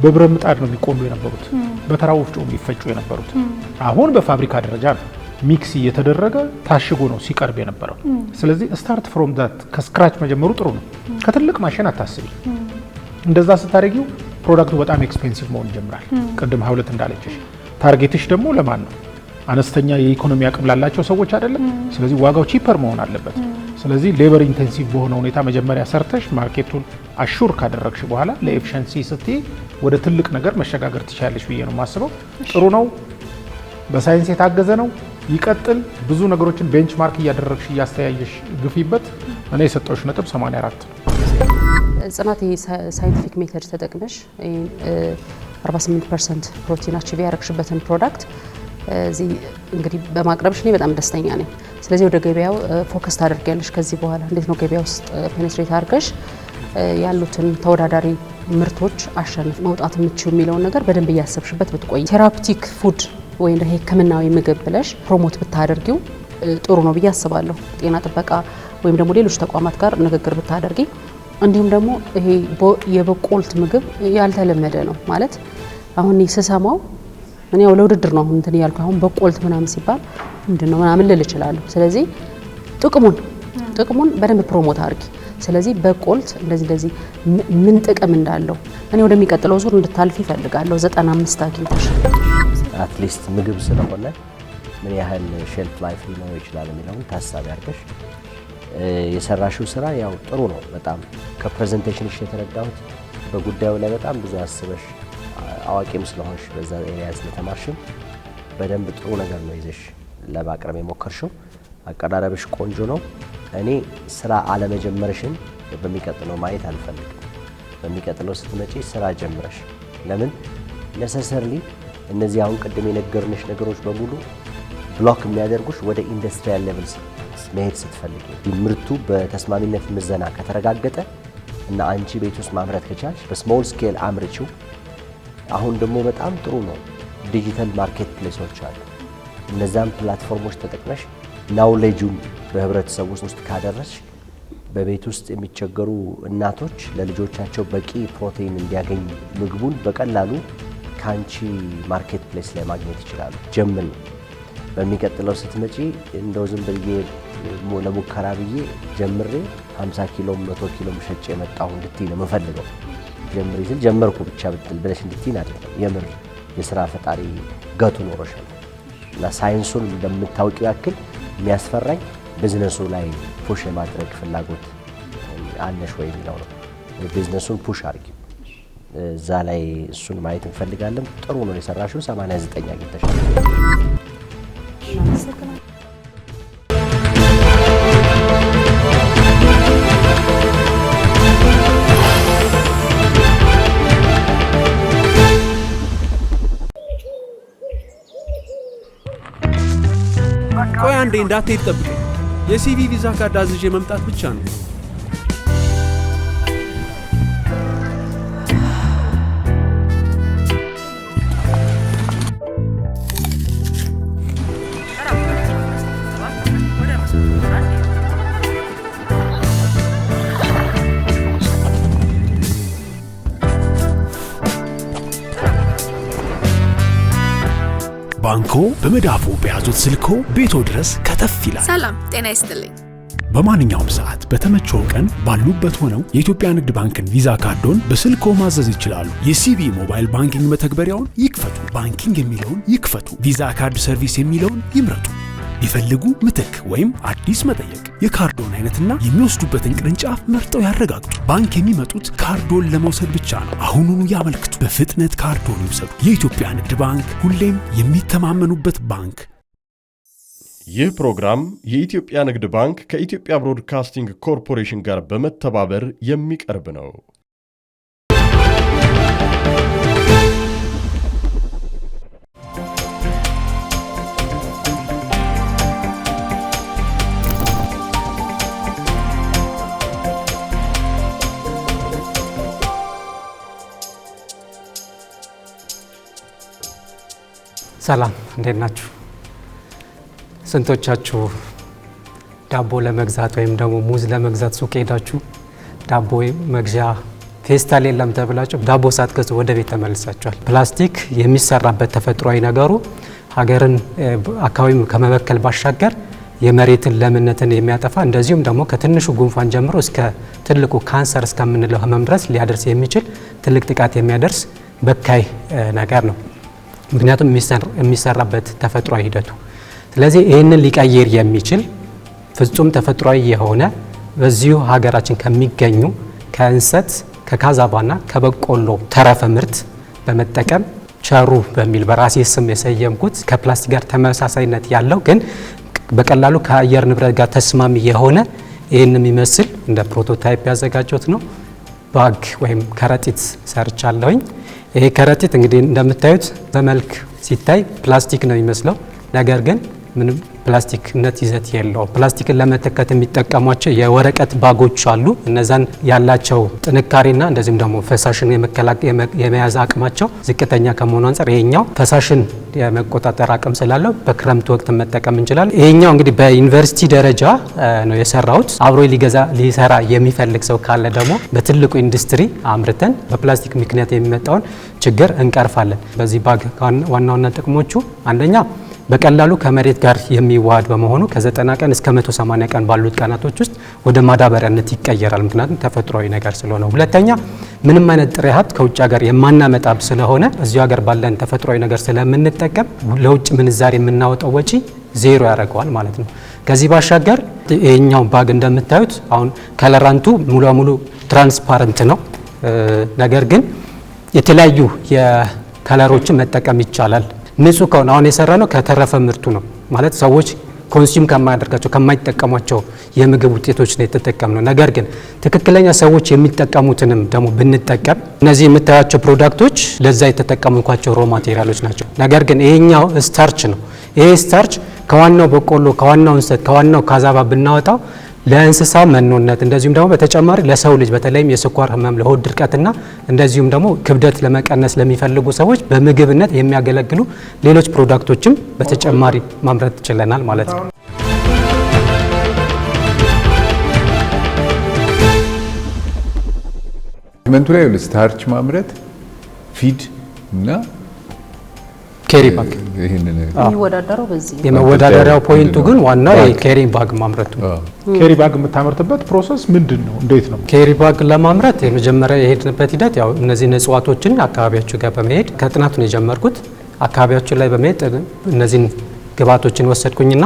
በብረት ምጣድ ነው የሚቆሉ የነበሩት፣ በተራ ወፍጮ የሚፈጩ የነበሩት። አሁን በፋብሪካ ደረጃ ነው ሚክስ እየተደረገ ታሽጎ ነው ሲቀርብ የነበረው። ስለዚህ ስታርት ፍሮም ዳት ከስክራች መጀመሩ ጥሩ ነው። ከትልቅ ማሽን አታስቢ። እንደዛ ስታደርጊው ፕሮዳክቱ በጣም ኤክስፔንሲቭ መሆን ይጀምራል። ቅድም ሀውለት እንዳለችሽ ታርጌትሽ ደግሞ ለማን ነው? አነስተኛ የኢኮኖሚ አቅም ላላቸው ሰዎች አይደለም። ስለዚህ ዋጋው ቺፐር መሆን አለበት። ስለዚህ ሌበር ኢንቴንሲቭ በሆነ ሁኔታ መጀመሪያ ሰርተሽ ማርኬቱን አሹር ካደረግሽ በኋላ ለኤፊሽንሲ ስትይ ወደ ትልቅ ነገር መሸጋገር ትችላለሽ ብዬ ነው የማስበው። ጥሩ ነው፣ በሳይንስ የታገዘ ነው፣ ይቀጥል። ብዙ ነገሮችን ቤንችማርክ እያደረግሽ እያስተያየሽ ግፊበት። እኔ የሰጠሁሽ ነጥብ 84 ነው። ጽናት ሳይንቲፊክ ሜተድ ተጠቅመሽ 48% ፕሮቲን አቺቭ ያደረግሽበትን ፕሮዳክት እዚህ እንግዲህ በማቅረብሽ እኔ በጣም ደስተኛ ነኝ። ስለዚህ ወደ ገበያው ፎከስ ታደርጊያለሽ። ከዚህ በኋላ እንዴት ነው ገበያ ውስጥ ፔኔትሬት አድርገሽ ያሉትን ተወዳዳሪ ምርቶች አሸንፍ መውጣት የምትችው የሚለውን ነገር በደንብ እያሰብሽበት ብትቆይ፣ ቴራፒቲክ ፉድ ወይም ይሄ ሕክምናዊ ምግብ ብለሽ ፕሮሞት ብታደርጊው ጥሩ ነው ብዬ አስባለሁ። ጤና ጥበቃ ወይም ደግሞ ሌሎች ተቋማት ጋር ንግግር ብታደርጊ፣ እንዲሁም ደግሞ ይሄ የበቆልት ምግብ ያልተለመደ ነው ማለት አሁን ስሰማው እኔ ያው ለውድድር ነው አሁን እንትን ያልኩ አሁን በቆልት ምናምን ሲባል ምንድነው ምናምን ልል እችላለሁ። ስለዚህ ጥቅሙን በደንብ ፕሮሞት አድርጊ። ስለዚህ በቆልት እንደዚህ ምን ጥቅም እንዳለው እኔ ወደሚቀጥለው ዙር እንድታልፍ ይፈልጋለሁ። 95 አግኝተሽ አትሊስት ምግብ ስለሆነ ምን ያህል ሼልፍ ላይፍ ሊኖረው ይችላል የሚለውን ታሳቢ አድርገሽ የሰራሽው ስራ ያው ጥሩ ነው። በጣም ከፕሬዘንቴሽንሽ የተረዳሁት በጉዳዩ ላይ በጣም ብዙ አስበሽ አዋቂም ስለሆንሽ በዛ ኤሪያ ስለተማርሽም በደንብ ጥሩ ነገር ነው ይዘሽ ለማቅረብ የሞከርሽው። አቀራረብሽ ቆንጆ ነው። እኔ ስራ አለመጀመርሽን በሚቀጥለው ማየት አልፈልግም። በሚቀጥለው ስትመጪ ስራ ጀምረሽ ለምን ነሰሰርሊ እነዚህ አሁን ቅድም የነገርንሽ ነገሮች በሙሉ ብሎክ የሚያደርጉሽ ወደ ኢንዱስትሪያል ሌቭል መሄድ ስትፈልጊ ምርቱ በተስማሚነት ምዘና ከተረጋገጠ እና አንቺ ቤት ውስጥ ማምረት ከቻልሽ በስሞል ስኬል አምርቺው። አሁን ደግሞ በጣም ጥሩ ነው ዲጂታል ማርኬት ፕሌሶች አሉ። እነዛን ፕላትፎርሞች ተጠቅመሽ ናውሌጁን በህብረተሰቡ ውስጥ ካደረሽ በቤት ውስጥ የሚቸገሩ እናቶች ለልጆቻቸው በቂ ፕሮቲን እንዲያገኝ ምግቡን በቀላሉ ካንቺ ማርኬት ፕሌስ ላይ ማግኘት ይችላሉ። ጀምሪ። በሚቀጥለው ስትመጪ እንደው ዝም ብዬ ለሙከራ ብዬ ጀምሬ 50 ኪሎ 100 ኪሎ ሸጬ መጣሁ እንድትይ ነው የምፈልገው። ጀምሪ ስል ጀመርኩ ብቻ ብለሽ እንድትይ አይደለም። የምር የስራ ፈጣሪ ገቱ ኖሮሻል እና ሳይንሱን እንደምታውቂው ያክል የሚያስፈራኝ ቢዝነሱ ላይ ፑሽ የማድረግ ፍላጎት አለሽ ወይ የሚለው ነው። ቢዝነሱን ፑሽ አድርጊ። እዛ ላይ እሱን ማየት እንፈልጋለን። ጥሩ ነው የሰራሽው። 89 አግኝተሻል። ቆይ አንዴ እንዳትሄድ ጠብቀኝ። የሲቪ ቪዛ ካርድ አዝዤ መምጣት ብቻ ነው። ባንኮ በመዳፉ በያዙት ስልኮ ቤቶ ድረስ ከተፍ ይላል። ሰላም ጤና ይስጥልኝ። በማንኛውም ሰዓት በተመቸው ቀን ባሉበት ሆነው የኢትዮጵያ ንግድ ባንክን ቪዛ ካርዶን በስልኮ ማዘዝ ይችላሉ። የሲቢ ሞባይል ባንኪንግ መተግበሪያውን ይክፈቱ። ባንኪንግ የሚለውን ይክፈቱ። ቪዛ ካርድ ሰርቪስ የሚለውን ይምረጡ። ይፈልጉ ምትክ ወይም አዲስ መጠየቅ፣ የካርዶን አይነትና የሚወስዱበትን ቅርንጫፍ መርጠው ያረጋግጡ። ባንክ የሚመጡት ካርዶን ለመውሰድ ብቻ ነው። አሁኑኑ ያመልክቱ። በፍጥነት ካርዶን ይውሰዱ። የኢትዮጵያ ንግድ ባንክ፣ ሁሌም የሚተማመኑበት ባንክ። ይህ ፕሮግራም የኢትዮጵያ ንግድ ባንክ ከኢትዮጵያ ብሮድካስቲንግ ኮርፖሬሽን ጋር በመተባበር የሚቀርብ ነው። ሰላም እንዴት ናችሁ? ስንቶቻችሁ ዳቦ ለመግዛት ወይም ደግሞ ሙዝ ለመግዛት ሱቅ ሄዳችሁ ዳቦ መግዣ ፌስታል የለም ተብላችሁ ዳቦ ሳትገዙ ወደ ቤት ተመልሳችኋል? ፕላስቲክ የሚሰራበት ተፈጥሯዊ ነገሩ ሀገርን አካባቢውን ከመበከል ባሻገር የመሬትን ለምነትን የሚያጠፋ እንደዚሁም ደግሞ ከትንሹ ጉንፋን ጀምሮ እስከ ትልቁ ካንሰር እስከምንለው ህመም ድረስ ሊያደርስ የሚችል ትልቅ ጥቃት የሚያደርስ በካይ ነገር ነው። ምክንያቱም የሚሰራበት ተፈጥሯዊ ሂደቱ። ስለዚህ ይህንን ሊቀይር የሚችል ፍጹም ተፈጥሯዊ የሆነ በዚሁ ሀገራችን ከሚገኙ ከእንሰት ከካዛባና ከበቆሎ ተረፈ ምርት በመጠቀም ቸሩ በሚል በራሴ ስም የሰየምኩት ከፕላስቲክ ጋር ተመሳሳይነት ያለው ግን በቀላሉ ከአየር ንብረት ጋር ተስማሚ የሆነ ይህን የሚመስል እንደ ፕሮቶታይፕ ያዘጋጀሁት ነው። ባግ ወይም ከረጢት ሰርቻለሁኝ። ይሄ ከረጢት እንግዲህ እንደምታዩት በመልክ ሲታይ ፕላስቲክ ነው የሚመስለው፣ ነገር ግን ምንም ፕላስቲክነት ይዘት የለውም። ፕላስቲክን ለመተካት የሚጠቀሟቸው የወረቀት ባጎች አሉ። እነዛን ያላቸው ጥንካሬና እንደዚሁም ደግሞ ፈሳሽን የመያዝ አቅማቸው ዝቅተኛ ከመሆኑ አንጻር ይሄኛው ፈሳሽን የመቆጣጠር አቅም ስላለው በክረምት ወቅት መጠቀም እንችላለን። ይሄኛው እንግዲህ በዩኒቨርሲቲ ደረጃ ነው የሰራሁት። አብሮ ሊሰራ የሚፈልግ ሰው ካለ ደግሞ በትልቁ ኢንዱስትሪ አምርተን በፕላስቲክ ምክንያት የሚመጣውን ችግር እንቀርፋለን። በዚህ ባግ ዋና ዋና ጥቅሞቹ አንደኛ በቀላሉ ከመሬት ጋር የሚዋሃድ በመሆኑ ከ90 ቀን እስከ 180 ቀን ባሉት ቀናቶች ውስጥ ወደ ማዳበሪያነት ይቀየራል። ምክንያቱም ተፈጥሯዊ ነገር ስለሆነ። ሁለተኛ ምንም አይነት ጥሬ ሀብት ከውጭ ሀገር የማናመጣ ስለሆነ እዚሁ ሀገር ባለን ተፈጥሯዊ ነገር ስለምንጠቀም ለውጭ ምንዛሬ የምናወጣው ወጪ ዜሮ ያደርገዋል ማለት ነው። ከዚህ ባሻገር ይሄኛው ባግ እንደምታዩት አሁን ከለራንቱ ሙሉ ለሙሉ ትራንስፓረንት ነው። ነገር ግን የተለያዩ የከለሮችን መጠቀም ይቻላል። ንጹህ ከሆነ አሁን የሰራ ነው ከተረፈ ምርቱ ነው ማለት ሰዎች ኮንሱም ከማያደርጋቸው ከማይጠቀሟቸው የምግብ ውጤቶች ነው የተጠቀምነው። ነገር ግን ትክክለኛ ሰዎች የሚጠቀሙትንም ደግሞ ብንጠቀም እነዚህ የምታያቸው ፕሮዳክቶች ለዛ የተጠቀሙኳቸው ሮ ማቴሪያሎች ናቸው። ነገር ግን ይሄኛው ስታርች ነው። ይሄ ስታርች ከዋናው በቆሎ ከዋናው እንሰት ከዋናው ካዛባ ብናወጣው ለእንስሳ መኖነት እንደዚሁም ደግሞ በተጨማሪ ለሰው ልጅ በተለይም የስኳር ህመም ለሆድ ድርቀትና እንደዚሁም ደግሞ ክብደት ለመቀነስ ለሚፈልጉ ሰዎች በምግብነት የሚያገለግሉ ሌሎች ፕሮዳክቶችም በተጨማሪ ማምረት ችለናል ማለት ነው። መንቱ ላይ ስታርች ማምረት ፊድ እና ኬሪ ባግ ይሄንን የሚወዳደረው በዚህ የመወዳደሪያው ፖይንቱ ግን ዋናው የኬሪ ባግ ማምረቱ። ኬሪ ባግ የምታመርትበት ፕሮሰስ ምንድን ነው? እንዴት ነው? ኬሪ ባግ ለማምረት የመጀመሪያ የሄድንበት ሂደት ያው እነዚህ እጽዋቶችን አካባቢያቸው ጋር በመሄድ ከጥናቱ ነው የጀመርኩት። አካባቢያቸው ላይ በመሄድ እነዚህን ግብዓቶችን ወሰድኩኝና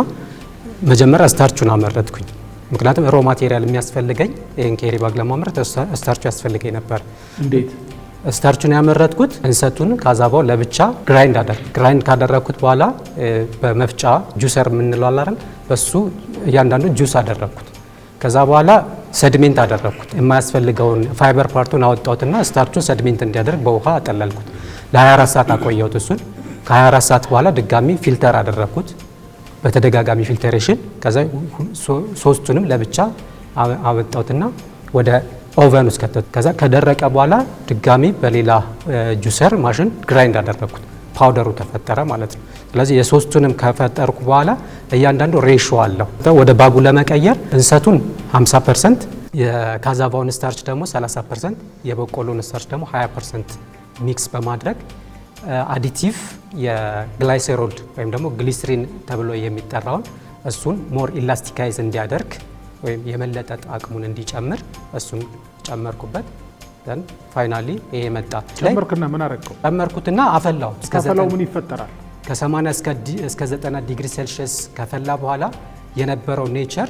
መጀመሪያ ስታርቹን አመረትኩኝ። ምክንያቱም ሮ ማቴሪያል የሚያስፈልገኝ ይሄን ኬሪ ባግ ለማምረት ስታርቹ ያስፈልገኝ ነበር። እንዴት ስታርቹን ያመረትኩት እንሰቱን ካዛባው ለብቻ ግራይንድ ካደረኩት በኋላ በመፍጫ ጁሰር የምንለው አይደል በሱ እያንዳንዱ ጁስ አደረኩት። ከዛ በኋላ ሰድሜንት አደረኩት። የማያስፈልገውን ፋይበር ፓርቱን አወጣሁትና ስታርቹን ሰድሜንት እንዲያደርግ በውሃ አጠለልኩት። ለ24 ሰዓት አቆየሁት። እሱን ከ24 ሰዓት በኋላ ድጋሚ ፊልተር አደረኩት በተደጋጋሚ ፊልተሬሽን። ከዛ ሶስቱንም ለብቻ አወጣሁትና ወደ ኦቨን ውስጥ ከተት። ከዛ ከደረቀ በኋላ ድጋሚ በሌላ ጁሰር ማሽን ግራይንድ አደረኩት። ፓውደሩ ተፈጠረ ማለት ነው። ስለዚህ የሶስቱንም ከፈጠርኩ በኋላ እያንዳንዱ ሬሾ አለው። ወደ ባጉ ለመቀየር እንሰቱን 50%፣ የካዛቫውን ስታርች ደግሞ 30%፣ የበቆሎን ስታርች ደግሞ 20% ሚክስ በማድረግ አዲቲቭ የግላይሴሮል ወይም ደግሞ ግሊሰሪን ተብሎ የሚጠራውን እሱን ሞር ኢላስቲካይዝ እንዲያደርግ ወይም የመለጠጥ አቅሙን እንዲጨምር እሱን ጨመርኩበት። ደን ፋይናሊ ይሄ መጣ። ጨመርክና ምን አደረገው? ጨመርኩትና አፈላው። ከፈላው ምን ይፈጠራል? ከ80 እስከ 90 ዲግሪ ሴልሺየስ ከፈላ በኋላ የነበረው ኔቸር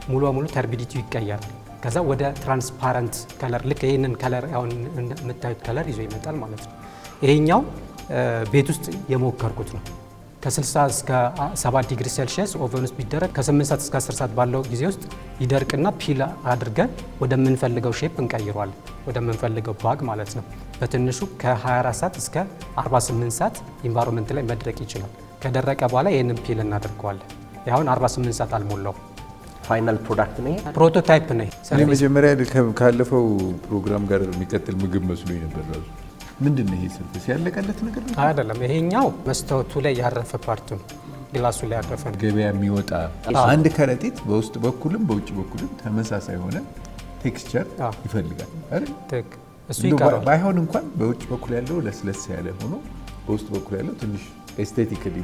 ሙሉ በሙሉ ተርቢዲቲው ይቀየራል። ከዛ ወደ ትራንስፓረንት ከለር ልክ ይሄንን ከለር አሁን የምታዩት ከለር ይዞ ይመጣል ማለት ነው። ይሄኛው ቤት ውስጥ የሞከርኩት ነው። ከ60 እስከ 7 ዲግሪ ሴልሺየስ ኦቨን ውስጥ ቢደረግ ከ8 ሰዓት እስከ 10 ሰዓት ባለው ጊዜ ውስጥ ይደርቅና ፒል አድርገን ወደምንፈልገው ሼፕ እንቀይሯለን። ወደምንፈልገው ባግ ማለት ነው። በትንሹ ከ24 ሰዓት እስከ 48 ሰዓት ኢንቫይሮንመንት ላይ መድረቅ ይችላል። ከደረቀ በኋላ ይህንን ፒል እናደርገዋለን። አሁን 48 ሰዓት አልሞላው። ፋይናል ፕሮዳክት ነው፣ ፕሮቶታይፕ ነው። እኔ መጀመሪያ ካለፈው ፕሮግራም ጋር የሚቀጥል ምግብ መስሎኝ ነበር ራሱ። ምንድን ነው ይሄ? ሰርቪስ ያለቀለት ነገር ነው አይደለም። ይሄኛው መስታወቱ ላይ ያረፈ ፓርቱ ነው፣ ግላሱ ላይ ያረፈ ነው። ገበያ የሚወጣ አንድ ከረጢት በውስጥ በኩልም በውጭ በኩልም ተመሳሳይ ሆነ ቴክስቸር ይፈልጋል አይደል? እሱ ይቀራል። ባይሆን እንኳን በውጭ በኩል ያለው ለስለስ ያለ ሆኖ በውስጥ በኩል ያለው ትንሽ ኤስቴቲካሊ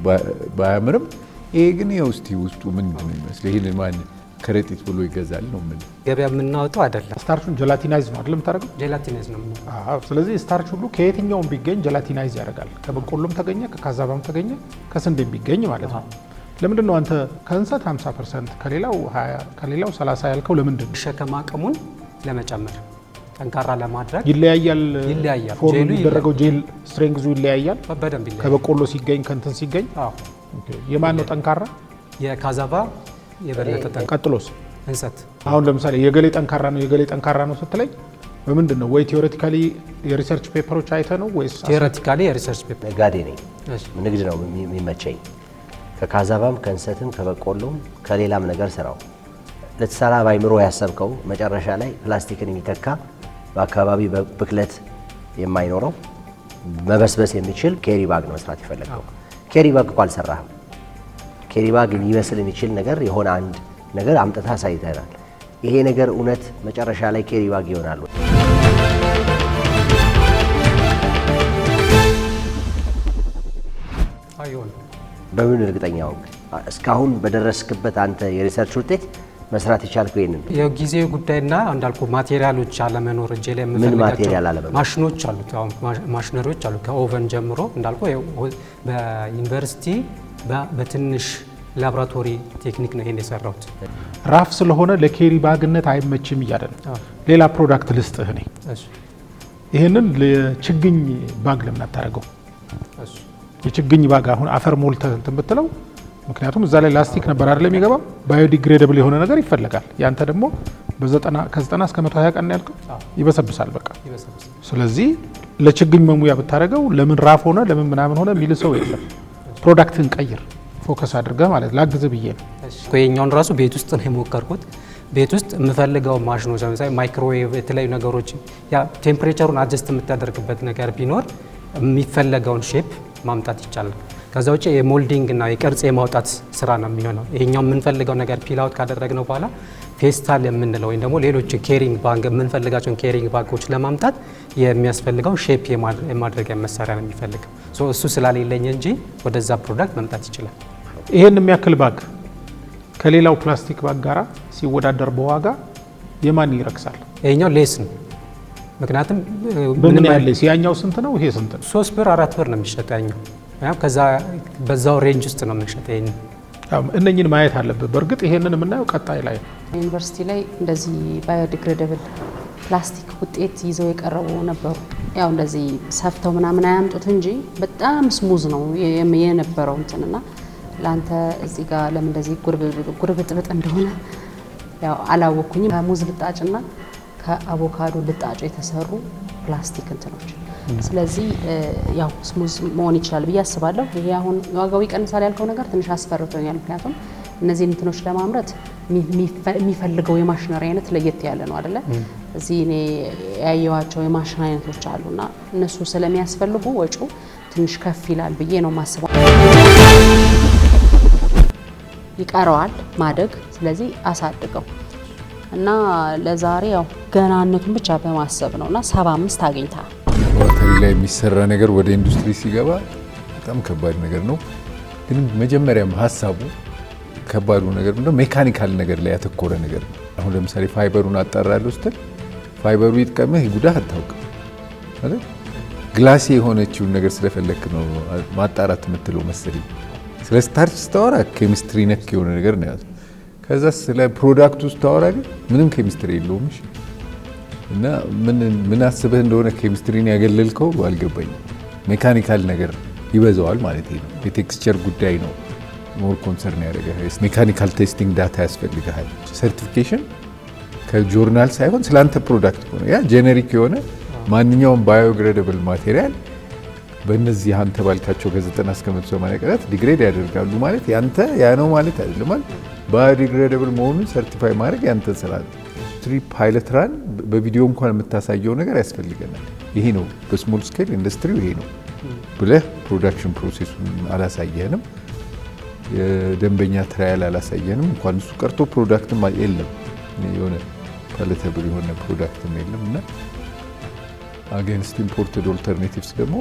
ባያምርም፣ ይሄ ግን የውስጥ ውስጡ ምንድን ነው የሚመስለው? ይሄን ማን ከረጢት ብሎ ይገዛል ነው ምን? ገበያ የምናወጣው አይደለም። ስታርቹን ጀላቲናይዝ ነው አይደለም ታደርገው? ጀላቲናይዝ ነው። አዎ። ስለዚህ ስታርች ሁሉ ከየትኛውም ቢገኝ ጀላቲናይዝ ያደርጋል። ከበቆሎም ተገኘ፣ ከካዛባም ተገኘ፣ ከስንዴም ቢገኝ ማለት ነው። ለምንድን ነው አንተ ከእንሰት 50% ከሌላው 20 ከሌላው 30 ያልከው? ለምንድን ነው? ሸከም አቅሙን ለመጨመር ጠንካራ ለማድረግ ይለያያል። ፎርም ጄሉ የሚደረገው ጄል ስትሬንግዙ ይለያያል። በደንብ ይለያያል። ከበቆሎ ሲገኝ ከእንትን ሲገኝ። ኦኬ። የማን ነው ጠንካራ? የካዛቫ የበለጠ ጠንካራ። ቀጥሎስ? እንሰት። አሁን ለምሳሌ የገሌ ጠንካራ ነው የገሌ ጠንካራ ነው ስትለኝ በምንድን ነው? ወይ ቲዮሬቲካሊ የሪሰርች ፔፐሮች አይተ ነው ወይስ? ቲዮሬቲካሊ የሪሰርች ፔፐር። ነጋዴ ነኝ፣ ንግድ ነው የሚመቸኝ። ከካዛቫም ከእንሰትም ከበቆሎም ከሌላም ነገር ስራው ልትሰራ ባይምሮ ያሰብከው መጨረሻ ላይ ፕላስቲክን የሚተካ በአካባቢ ብክለት የማይኖረው መበስበስ የሚችል ኬሪ ባግ ነው መስራት ይፈልጋል። ኬሪ ባግ እኮ አልሰራህም። ኬሪ ባግ ሊመስል የሚችል ነገር የሆነ አንድ ነገር አምጥታ አሳይተናል። ይሄ ነገር እውነት መጨረሻ ላይ ኬሪ ባግ ይሆናል? አይሆን። በምን እርግጠኛ ሆንክ? እስካሁን በደረስክበት አንተ የሪሰርች ውጤት መስራት የቻልከው ይሄንን? የጊዜው ጉዳይና እንዳልኩ ማቴሪያሎች አለመኖር እጄ ላይ ምን ማቴሪያል አለመኖር? ማሽኖች አሉት። አሁን ማሽነሪዎች አሉ ከኦቨን ጀምሮ እንዳልኩ በዩኒቨርሲቲ በትንሽ ላቦራቶሪ ቴክኒክ ነው ይሄን የሰራሁት። ራፍ ስለሆነ ለኬሪ ባግነት አይመችም እያለ ነው። ሌላ ፕሮዳክት ልስጥህ እኔ። ይሄንን ለችግኝ ባግ ለምን አታረገው? የችግኝ ባግ አሁን አፈር ሞልተህ እንትን ብትለው፣ ምክንያቱም እዛ ላይ ላስቲክ ነበር አይደለም የሚገባው፣ ባዮዲግሬደብል የሆነ ነገር ይፈልጋል። ያንተ ደግሞ ከ90 እስከ 120 ቀን ያልከው ይበሰብሳል በቃ። ስለዚህ ለችግኝ መሙያ ብታረገው ለምን ራፍ ሆነ ለምን ምናምን ሆነ የሚል ሰው የለም። ፕሮዳክትን ቀይር፣ ፎከስ አድርገህ ማለት ላግዝ ብዬ ነው። የኛውን ራሱ ቤት ውስጥ ነው የሞከርኩት። ቤት ውስጥ የምፈልገው ማሽኖች ለምሳሌ ማይክሮዌቭ፣ የተለያዩ ነገሮች ያ ቴምፕሬቸሩን አጀስት የምታደርግበት ነገር ቢኖር የሚፈለገውን ሼፕ ማምጣት ይቻላል። ከዛ ውጭ የሞልዲንግ እና የቅርጽ የማውጣት ስራ ነው የሚሆነው። ይሄኛው የምንፈልገው ነገር ፒል አውት ካደረግነው በኋላ ፌስታል የምንለው ወይም ደግሞ ሌሎች ኬሪንግ ባግ የምንፈልጋቸውን ኬሪንግ ባጎች ለማምጣት የሚያስፈልገው ሼፕ የማድረጊያ መሳሪያ ነው የሚፈልገው። እሱ ስላሌለኝ እንጂ ወደዛ ፕሮዳክት መምጣት ይችላል። ይሄን የሚያክል ባግ ከሌላው ፕላስቲክ ባግ ጋራ ሲወዳደር በዋጋ የማን ይረክሳል? ይሄኛው ሌስ ነው። ምክንያቱም ምንም ያለ ያኛው ስንት ነው? ይሄ ስንት ነው? 3 ብር 4 ብር ነው የሚሸጠው ያኛው። ከዛ በዛው ሬንጅ ውስጥ ነው የምንሸጠው። ይሄን እነኝን ማየት አለበት። በእርግጥ ይሄንን የምናየው ቀጣይ ላይ ነው። ዩኒቨርሲቲ ላይ እንደዚህ ባዮዲግሬደብል ፕላስቲክ ውጤት ይዘው የቀረቡ ነበሩ። ያው እንደዚህ ሰፍተው ምናምን አያምጡት እንጂ በጣም ስሙዝ ነው የነበረው እንትንና ላንተ እዚህ ጋር ለምን እንደዚህ ጉርብጥብጥ እንደሆነ ያው አላወኩኝም። ከሙዝ ልጣጭና ከአቮካዶ ልጣጭ የተሰሩ ፕላስቲክ እንትኖች። ስለዚህ ያው ስሙዝ መሆን ይችላል ብዬ አስባለሁ። ይሄ አሁን ዋጋው ይቀንሳል ያልከው ነገር ትንሽ አስፈርቶኛል። ምክንያቱም እነዚህ እንትኖች ለማምረት የሚፈልገው የማሽነሪ አይነት ለየት ያለ ነው አይደለ? እዚህ እኔ ያየዋቸው የማሽን አይነቶች አሉና እነሱ ስለሚያስፈልጉ ወጪው ትንሽ ከፍ ይላል ብዬ ነው ማስበው። ይቀረዋል ማደግ። ስለዚህ አሳድገው እና ለዛሬ ያው ገናነቱን ብቻ በማሰብ ነውና 75 አግኝታል። ላቦራቶሪ ላይ የሚሰራ ነገር ወደ ኢንዱስትሪ ሲገባ በጣም ከባድ ነገር ነው። ግን መጀመሪያም ሀሳቡ ከባዱ ነገር ነው ሜካኒካል ነገር ላይ ያተኮረ ነገር ነው። አሁን ለምሳሌ ፋይበሩን አጣራለሁ ስትል ፋይበሩ ይጥቀምህ ይጉዳህ አታውቅም አይደል? ግላሲ የሆነችውን ነገር ስለፈለክ ነው ማጣራት የምትለው መሰለኝ። ስለ ስታርች ስታወራ ኬሚስትሪ ነክ የሆነ ነገር ነው ያለው። ከዛ ስለ ፕሮዳክቱ ስታወራ ግን ምንም ኬሚስትሪ የለውም። እሺ እና ምን አስበህ እንደሆነ ኬሚስትሪን ያገለልከው አልገባኝም። ሜካኒካል ነገር ይበዛዋል ማለት ነው። የቴክስቸር ጉዳይ ነው ሞር ኮንሰርን ያደርጋል። ሜካኒካል ቴስቲንግ ዳታ ያስፈልጋል። ሰርቲፊኬሽን ከጆርናል ሳይሆን ስላንተ ፕሮዳክት ነው። ያ ጄኔሪክ የሆነ ማንኛውም ባዮዲግሬደብል ማቴሪያል በእነዚህ አንተ ባልካቸው ከ90 እስከ 180 ቀናት ዲግሬድ ያደርጋሉ ማለት ያንተ ያ ነው ማለት አይደለም። ባዮዲግሬደብል መሆኑን ሰርቲፋይ ማድረግ ያንተ ስራ ነው። ኢንዱስትሪ ፓይለት ራን በቪዲዮ እንኳን የምታሳየው ነገር ያስፈልገናል። ይሄ ነው በስሞል ስኬል ኢንዱስትሪው ይሄ ነው ብለህ ፕሮዳክሽን ፕሮሴሱን አላሳየንም። የደንበኛ ትራያል አላሳየንም። እንኳን እሱ ቀርቶ ፕሮዳክትም የለም የሆነ ፓለተብል የሆነ ፕሮዳክትም የለም። እና አጌንስት ኢምፖርትድ ኦልተርኔቲቭስ ደግሞ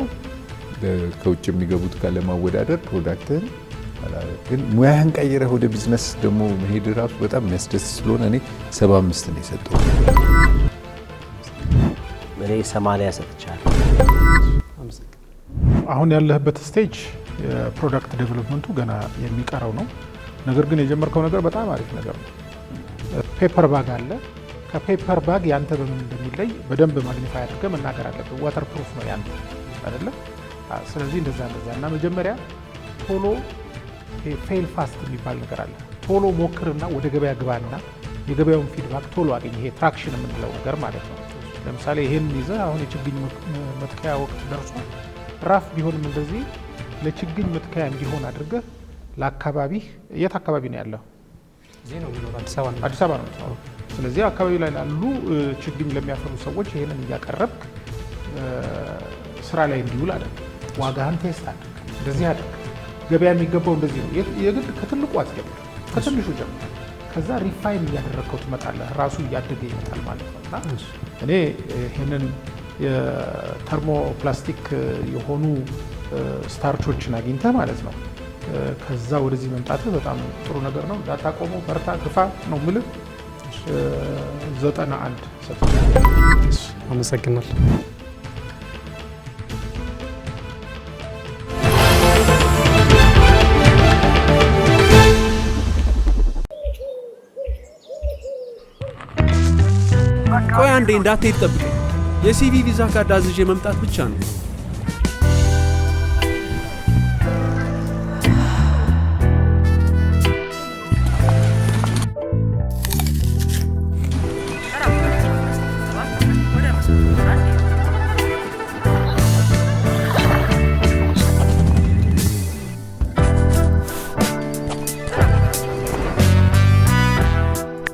ከውጭ የሚገቡት ጋር ለማወዳደር ፕሮዳክትን ግን ሙያህን ቀይረህ ወደ ቢዝነስ ደግሞ መሄድ ራሱ በጣም የሚያስደስት ስለሆነ እኔ 75 ነው የሰጠው። እኔ 80 ሰጥቻለሁ። አሁን ያለህበት ስቴጅ የፕሮዳክት ዴቨሎፕመንቱ ገና የሚቀረው ነው። ነገር ግን የጀመርከው ነገር በጣም አሪፍ ነገር ነው። ፔፐር ባግ አለ። ከፔፐር ባግ ያንተ በምን እንደሚለይ በደንብ ማግኒፋይ አድርገህ መናገር አለብህ። ዋተር ፕሩፍ ነው ያንተ አይደለ? ስለዚህ እንደዛ እና መጀመሪያ ቶሎ ፌል ፋስት የሚባል ነገር አለ። ቶሎ ሞክርና ወደ ገበያ ግባና የገበያውን ፊድባክ ቶሎ አገኝ። ይሄ ትራክሽን የምንለው ነገር ማለት ነው። ለምሳሌ ይሄን ይዘህ አሁን የችግኝ መትከያ ወቅት ደርሶ ራፍ ቢሆንም እንደዚህ ለችግኝ መትከያ እንዲሆን አድርገህ ለአካባቢህ የት አካባቢ ነው ያለው? አዲስ አበባ ነው። ስለዚህ አካባቢ ላይ ላሉ ችግኝ ለሚያፈሩ ሰዎች ይሄንን እያቀረብክ ስራ ላይ እንዲውል አድርግ። ዋጋህን ቴስት አድርግ። እንደዚህ አድርግ። ገበያ የሚገባው እንደዚህ ነው። የግድ ከትልቁ አትጀምር፣ ከትንሹ ጀምር። ከዛ ሪፋይን እያደረግከው ትመጣለህ። ራሱ እያደገ ይመጣል ማለት ነው። እና እኔ ይህንን የተርሞፕላስቲክ የሆኑ ስታርቾችን አግኝተህ ማለት ነው ከዛ ወደዚህ መምጣትህ በጣም ጥሩ ነገር ነው። እንዳታቆመው፣ በርታ፣ ግፋ ነው የምልህ። 91 ሰጥቻለሁ። አመሰግናለሁ። ቆይ አንዴ እንዳትሄድ ጠብቀኝ። የሲቪ ቪዛ ካርድ አዝዤ መምጣት ብቻ ነው።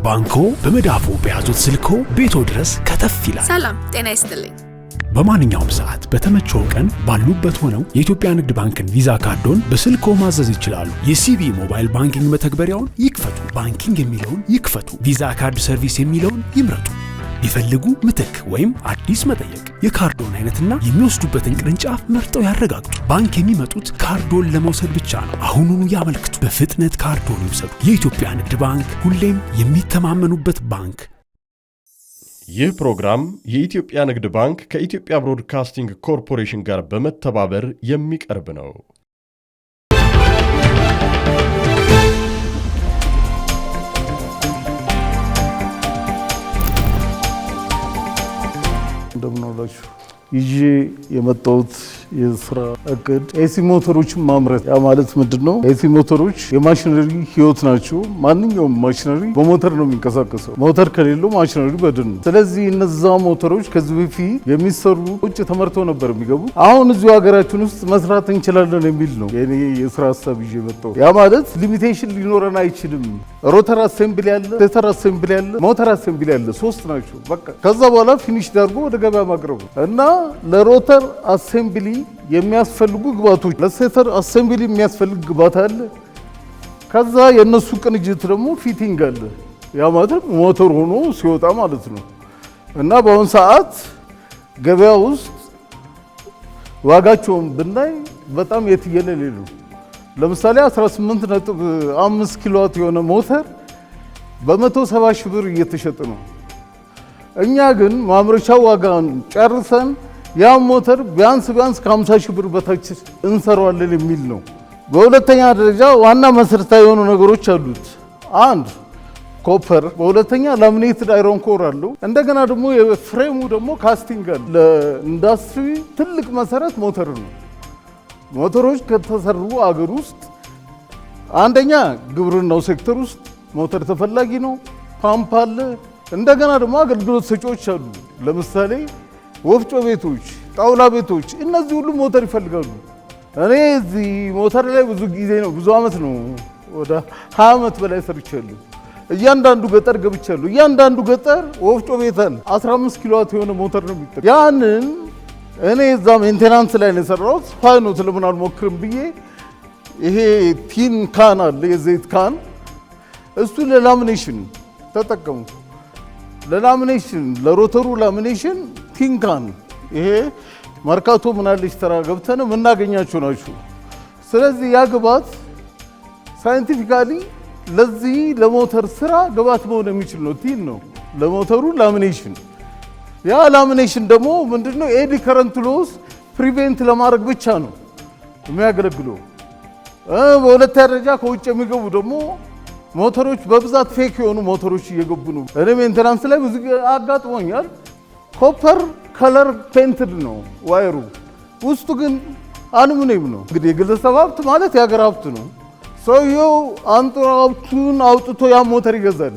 ባንኮ በመዳፎ በያዙት ስልኮ ቤቶ ድረስ ከተፍ ይላል። ሰላም ጤና ይስጥልኝ። በማንኛውም ሰዓት በተመቸው ቀን ባሉበት ሆነው የኢትዮጵያ ንግድ ባንክን ቪዛ ካርዶን በስልኮ ማዘዝ ይችላሉ። የሲቢ ሞባይል ባንኪንግ መተግበሪያውን ይክፈቱ። ባንኪንግ የሚለውን ይክፈቱ። ቪዛ ካርድ ሰርቪስ የሚለውን ይምረጡ። ይፈልጉ ምትክ ወይም አዲስ መጠየቅ፣ የካርዶን አይነትና የሚወስዱበትን ቅርንጫፍ መርጠው ያረጋግጡ። ባንክ የሚመጡት ካርዶን ለመውሰድ ብቻ ነው። አሁኑኑ ያመልክቱ። በፍጥነት ካርዶን ይውሰዱ። የኢትዮጵያ ንግድ ባንክ ሁሌም የሚተማመኑበት ባንክ። ይህ ፕሮግራም የኢትዮጵያ ንግድ ባንክ ከኢትዮጵያ ብሮድካስቲንግ ኮርፖሬሽን ጋር በመተባበር የሚቀርብ ነው። እንደምን ዋላችሁ። ይዤ የመጣሁት የስራ እቅድ ኤሲ ሞተሮችን ማምረት። ያ ማለት ምንድነው? ኤሲ ሞተሮች የማሽነሪ ህይወት ናቸው። ማንኛውም ማሽነሪ በሞተር ነው የሚንቀሳቀሰው። ሞተር ከሌለው ማሽነሪ በድን ነው። ስለዚህ እነዛ ሞተሮች ከዚህ በፊት የሚሰሩ ውጭ ተመርተው ነበር የሚገቡት። አሁን እዚሁ ሀገራችን ውስጥ መስራት እንችላለን የሚል ነው የኔ የስራ ሀሳብ ይዤ የመጣሁት። ያ ማለት ሊሚቴሽን ሊኖረን አይችልም። ሮተር አሴምብሊ ያለ፣ ስቴተር አሴምብሊ ያለ፣ ሞተር አሴምብሊ ያለ፣ ሶስት ናቸው በቃ። ከዛ በኋላ ፊኒሽ ዳርጎ ወደ ገበያ ማቅረቡ እና ለሮተር አሴምብሊ የሚያስፈልጉ ግባቶች፣ ለስቴተር አሴምብሊ የሚያስፈልግ ግባት አለ። ከዛ የነሱ ቅንጅት ደግሞ ፊቲንግ አለ። ያ ማለት ሞተር ሆኖ ሲወጣ ማለት ነው። እና በአሁን ሰዓት ገበያ ውስጥ ዋጋቸውን ብናይ በጣም የትየለሌ ነው። ለምሳሌ 18.5 ኪሎዋት የሆነ ሞተር በ170 ሺህ ብር እየተሸጠ ነው። እኛ ግን ማምረቻ ዋጋን ጨርሰን ያ ሞተር ቢያንስ ከ50 ሺህ ብር በታች እንሰራዋለን የሚል ነው። በሁለተኛ ደረጃ ዋና መሰረታዊ የሆኑ ነገሮች አሉት። አንድ ኮፐር፣ በሁለተኛ ላሚኔትድ አይሮን ኮር አለው። እንደገና ደግሞ የፍሬሙ ደግሞ ካስቲንግ አለ። ለኢንዱስትሪ ትልቅ መሰረት ሞተር ነው። ሞተሮች ከተሰሩ አገር ውስጥ አንደኛ ግብርናው ሴክተር ውስጥ ሞተር ተፈላጊ ነው። ፓምፕ አለ። እንደገና ደግሞ አገልግሎት ሰጪዎች አሉ። ለምሳሌ ወፍጮ ቤቶች፣ ጣውላ ቤቶች፣ እነዚህ ሁሉ ሞተር ይፈልጋሉ። እኔ እዚህ ሞተር ላይ ብዙ ጊዜ ነው፣ ብዙ አመት ነው፣ ወደ 20 አመት በላይ ሰርቻለሁ። እያንዳንዱ ገጠር ገብቻለሁ። እያንዳንዱ ገጠር ወፍጮ ቤት አለ። 15 ኪሎዋት የሆነ ሞተር ነው የሚጠቀም። ያንን እኔ እዛ ሜንቴናንስ ላይ ነው የሰራሁት። ፋይኖት ለምን አልሞክርም ብዬ ይሄ ቲን ካን አለ፣ የዘይት ካን፣ እሱ ለላሚኔሽን ተጠቀሙ። ለላሚኔሽን ለሮተሩ ላሚኔሽን ቲን ካን፣ ይሄ መርካቶ ምናለች ተራ ገብተን የምናገኛቸው ናቸው። ስለዚህ ያ ግባት ሳይንቲፊካሊ ለዚህ ለሞተር ስራ ግባት መሆን የሚችል ነው። ቲን ነው ለሞተሩ ላሚኔሽን። ያ ላሚኔሽን ደግሞ ምንድነው? ኤዲ ከረንት ሎስ ፕሪቬንት ለማድረግ ብቻ ነው የሚያገለግለው። በሁለተኛ ደረጃ ከውጭ የሚገቡ ደግሞ ሞተሮች በብዛት ፌክ የሆኑ ሞተሮች እየገቡ ነው። እኔ ሜንቴናንስ ላይ ብዙ አጋጥሞኛል። ኮፐር ከለር ፔንትድ ነው ዋይሩ፣ ውስጡ ግን አሉሚኒየም ነው። እንግዲህ የግለሰብ ሀብት ማለት የሀገር ሀብት ነው። ሰውየው አንጡራ ሀብቱን አውጥቶ ያ ሞተር ይገዛል፣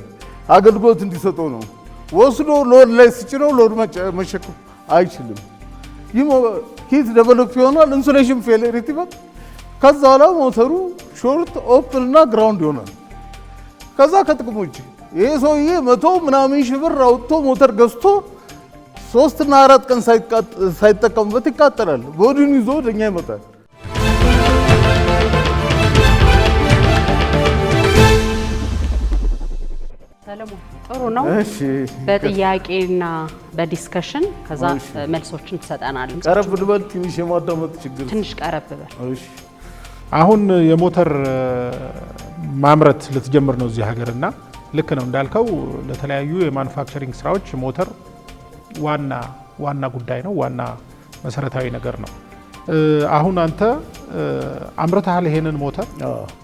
አገልግሎት እንዲሰጠው ነው። ወስዶ ሎድ ላይ ሲጭነው ሎድ መሸከም አይችልም። ይህ ሂት ደቨሎፕ ይሆናል፣ ኢንሱሌሽን ፌሌሪቲ ይመጣ። ከዛ በኋላ ሞተሩ ሾርት ኦፕን እና ግራውንድ ይሆናል። ከዛ ከጥቅም ውጭ ይሄ ሰውዬ 100 ምናምን ሺህ ብር አውጥቶ ሞተር ገዝቶ 3 እና 4 ቀን ሳይጠቀምበት ይቃጠላል። ቦዲውን ይዞ ወደኛ ይመጣል። ሰለሞን ጥሩ ነው። በጥያቄና በዲስከሽን ከዛ መልሶችን ትሰጠናለህ። ቀረብ ልበል፣ ትንሽ የማዳመጥ ችግር፣ ትንሽ ቀረብ በል። እሺ አሁን የሞተር ማምረት ልትጀምር ነው እዚህ ሀገርና ልክ ነው እንዳልከው ለተለያዩ የማኑፋክቸሪንግ ስራዎች ሞተር ዋና ጉዳይ ነው፣ ዋና መሰረታዊ ነገር ነው። አሁን አንተ አምርተሃል ይሄንን ሞተር፣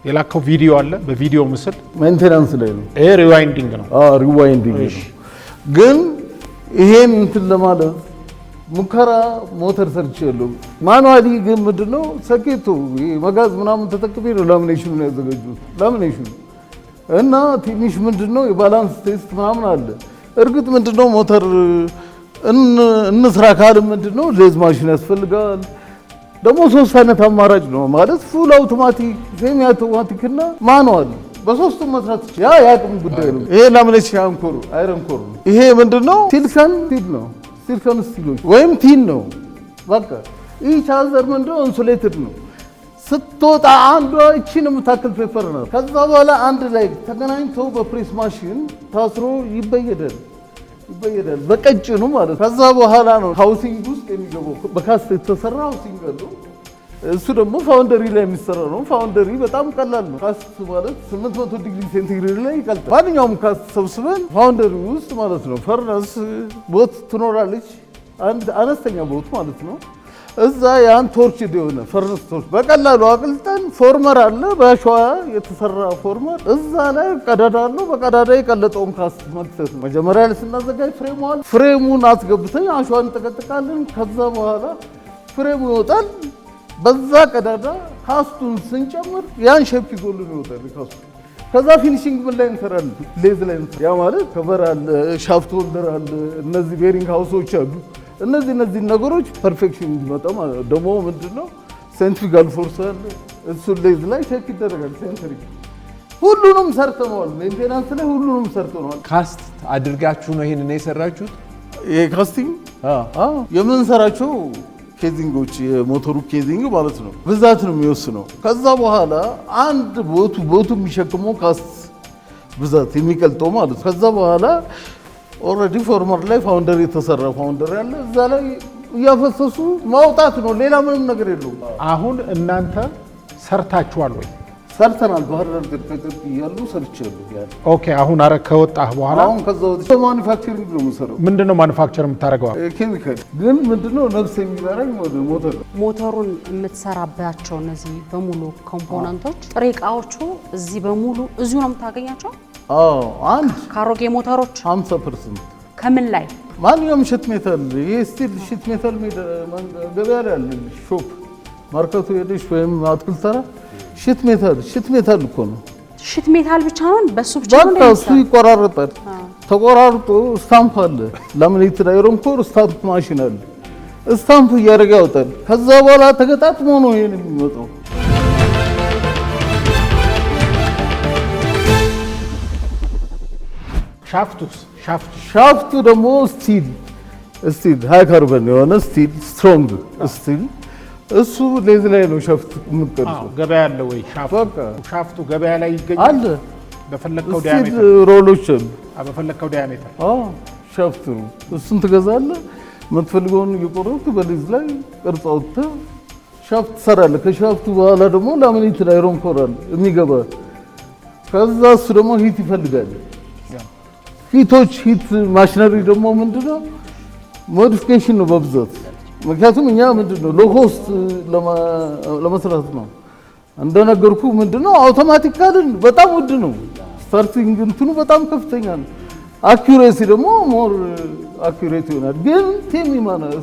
የላከው ቪዲዮ አለ። በቪዲዮ ምስል ሜንቴናንስ ላይ ነው። ይሄ ሪዋይንዲንግ ነው። ሪዋይንዲንግ ነው። ግን ይሄን እንትን ለማለት ሙከራ ሞተር ሰርቻለሁ። ማኑዋሊ ግን ምንድነው ሰኬቱ መጋዝ ምናምን ተጠቅሜ ነው ላሚኔሽኑ ነው ያዘጋጁት። ላሚኔሽኑ እና ትንሽ ምንድነው የባላንስ ቴስት ምናምን አለ። እርግጥ ምንድነው ሞተር እንስራ ካለ ምንድነው ሌዝ ማሽን ያስፈልጋል። ደግሞ 3 አይነት አማራጭ ነው ማለት ፉል አውቶማቲክ፣ ሴሚ አውቶማቲክ እና ማኑዋል በሶስቱም መስራት ያ ያቅም ጉዳይ ነው። ይሄ ላሚኔሽን አንኮር አይረን ኮር ነው። ይሄ ምንድነው ሲሊከን ስቲል ነው። ሲሊከን ስቲሎች ወይም ቲን ነው። በቃ ኢች አዘር ምንድነው ኢንሱሌትድ ነው። ስትወጣ አንዷ እቺን የምታክል ፔፐር ነው። ከዛ በኋላ አንድ ላይ ተገናኝቶ በፕሬስ ማሽን ታስሮ ይበየዳል በቀጭኑ ማለት። ከዛ በኋላ ነው ሃውሲንግ ውስጥ የሚገባው። በካስት የተሰራ ሃውሲንግ አለ። እሱ ደግሞ ፋውንደሪ ላይ የሚሰራ ነው። ፋውንደሪ በጣም ቀላል ነው። ካስት ማለት 800 ዲግሪ ሴንቲግሬድ ላይ ይቀልጣል። ማንኛውም ካስት ሰብስበን ፋውንደሪ ውስጥ ማለት ነው ፈርነስ ቦት ትኖራለች፣ አንድ አነስተኛ ቦት ማለት ነው። እዛ ያን ቶርች የሆነ ፈርነስ ቶርች በቀላሉ አቅልጠን ፎርመር አለ፣ በአሸዋ የተሰራ ፎርመር። እዛ ላይ ቀዳዳ አለው። በቀዳዳ የቀለጠውን ካስት መክተት ነው። መጀመሪያ ላይ ስናዘጋጅ ፍሬሙን አስገብተን አሸዋ እንጠቀጥቃለን። ከዛ በኋላ ፍሬሙ ይወጣል። በዛ ቀዳዳ ካስቱን ስንጨምር ያን ሼፕ ይዞልን ይወጣል ካስቱ። ከዛ ፊኒሺንግ ምን ላይ እንሰራለን? ሌዝ ላይ እንሰራለን። ያ ማለት ከቨር አለ፣ ሻፍት ሆልደር አለ፣ እነዚህ ቤሪንግ ሃውሶች አሉ። እነዚህ ነገሮች ፐርፌክሽን እንዲመጣ ማለት ነው። ደግሞ ምንድነው ሴንትሪጋል ፎርስ አለ፣ እሱ ሌዝ ላይ ቼክ ይደረጋል። ሴንትሪክ ሁሉንም ሰርተነዋል። ሜንቴናንስ ላይ ሁሉንም ሰርተነዋል። ካስት አድርጋችሁ ነው ይሄንን የሰራችሁት? ይሄ ካስቲንግ የምንሰራቸው ኬዚንጎች የሞተሩ ኬዚንግ ማለት ነው ብዛት ነው የሚወስነው። ከዛ በኋላ አንድ ቦቱ የሚሸክመው ካስት ብዛት የሚቀልጠው ማለት ነው። ከዛ በኋላ ኦልሬዲ ፎርመር ላይ ፋውንደር የተሰራ ፋውንደር ያለ እዛ ላይ እያፈሰሱ ማውጣት ነው። ሌላ ምንም ነገር የለውም። አሁን እናንተ ሰርታችኋል ወይ? ሰርተናል። ባህር ዳር ቅርቅር እያሉ ሰርቻለሁ ያለ። ኦኬ። አሁን ከወጣህ በኋላ አሁን ከዛ ወዲህ ማኑፋክቸሪንግ ነው የምሰራው። ምንድነው ማኑፋክቸር የምታደርገው? ኬሚካል ግን ምንድነው ነፍስ የሚበራኝ ሞተር ነው። ሞተሩን የምትሰራባቸው እነዚህ በሙሉ ኮምፖነንቶች ጥሬ እቃዎቹ እዚህ በሙሉ እዚሁ ነው የምታገኛቸው? አንድ ካሮጌ ሞተሮች 50% ከምን ላይ ማንኛውም ሽት ሜታል ስቲል ሽት ሜታል ገበያ ላይ አለ። ሾፕ ማርኬቱ ሄደሽ ወይም አትክልት ተራ ሽት ሜታል እኮ ነው። ሽት ሜታል ብቻ ነው። በሱ ብቻ ነው በቃ እሱ ይቆራረጣል። ተቆራርጦ ስታምፕ አለ። ላሚኔትድ አይረን ኮር ስታምፕ ማሽን አለ። ስታምፕ እያደረገ ያወጣል። ከዛ በኋላ ተገጣጥሞ ነው ይሄን የሚወጣው። ሻፍቱ ደግሞ ስቲል ሃይ ካርበን የሆነ ስቲል ስትሮንግ ስቲል እሱ ሌዝ ላይ ነው ሻፍቱ የምትቀርጸው። ገበያ አለ ወይ? ሻፍቱ ገበያ ላይ ይገኛል አለ። በፈለከው ዲያሜትር ሮሎች አሉ። በፈለከው ዲያሜትር ሻፍቱ ነው። እሱን ትገዛለህ። የምትፈልገውን እየቆረጥክ በሌዝ ላይ ቅርጽ አውጥተህ ሻፍት ትሰራለህ። ከሻፍቱ በኋላ ደግሞ ላሚኔትድ አይረን ኮር አለ የሚገባ። ከዛ እሱ ደግሞ ሂት ይፈልጋል። ሂት ማሽነሪ ደግሞ ምንድነው ሞዲፊኬሽን ነው በብዛት። ምክንያቱም እኛ ምንድነው ሎኮስት ለመስራት ነው። እንደነገርኩ ምንድነው አውቶማቲክ ካልን በጣም ውድ ነው። ስታርቲንግ እንትኑ በጣም ከፍተኛ ነው። አኩሬሲ ደግሞ ሞር አኩሬት ይሆናል። ግን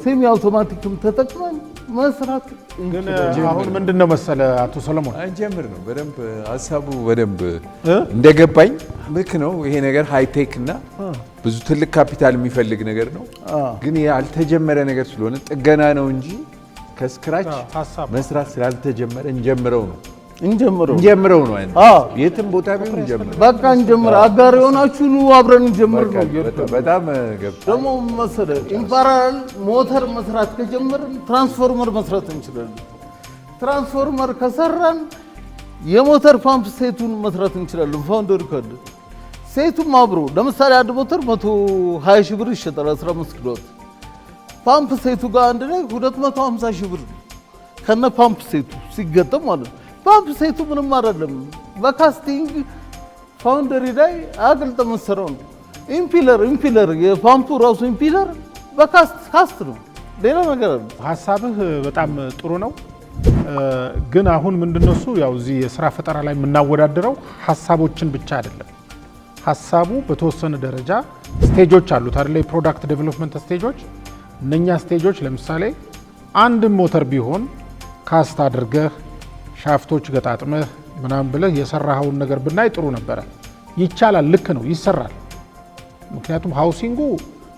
ሴሚ አውቶማቲክም ተጠቅመን መስራት ግን አሁን ምንድነው መሰለ አቶ ሰለሞን ጀምር ነው በደንብ ሀሳቡ በደንብ እንደገባኝ ልክ ነው። ይሄ ነገር ሃይቴክ እና ብዙ ትልቅ ካፒታል የሚፈልግ ነገር ነው። ግን ያልተጀመረ ነገር ስለሆነ ጥገና ነው እንጂ ከስክራች መስራት ስላልተጀመረ እንጀምረው ነው የትም ቦታ ቢሆን እንጀምር። በቃ እንጀምር። አጋር የሆናችሁ ኑ አብረን እንጀምር ነው። በጣም ደግሞ መሰለህ ኢምፓራል ሞተር መስራት ከጀመርን ትራንስፎርመር መስራት እንችላለን። ትራንስፎርመር ከሰራን የሞተር ፓምፕ ሴቱን መስራት እንችላለን። ፋውንደሪ ካለ ሴቱም አብሮ ለምሳሌ አንድ ሞተር 120 ሺህ ብር ይሸጣል። 15 ኪሎዋት ፓምፕ ሴቱ ጋር አንድ ላይ 250 ሺህ ብር ከነ ፓምፕ ሴቱ ሲገጠም ማለት ነው። ፓምፕ ሴቱ ምንም አይደለም። በካስቲንግ ፋውንደሪ ላይ አቅልጠ መሰራው ነው። ኢምፒለር የፓምፑ ራሱ ኢምፒለር በካስት ነው። ሌላ ነገር አለ። ሀሳብህ በጣም ጥሩ ነው። ግን አሁን ምንድነው እሱ ያው እዚህ የስራ ፈጠራ ላይ የምናወዳደረው ሀሳቦችን ብቻ አይደለም። ሀሳቡ በተወሰነ ደረጃ ስቴጆች አሉት አይደል? የፕሮዳክት ዴቨሎፕመንት ስቴጆች። እነኛ ስቴጆች ለምሳሌ አንድ ሞተር ቢሆን ካስት አድርገህ ሻፍቶች ገጣጥመህ ምናምን ብለህ የሰራኸውን ነገር ብናይ ጥሩ ነበረ። ይቻላል፣ ልክ ነው፣ ይሰራል። ምክንያቱም ሃውሲንጉ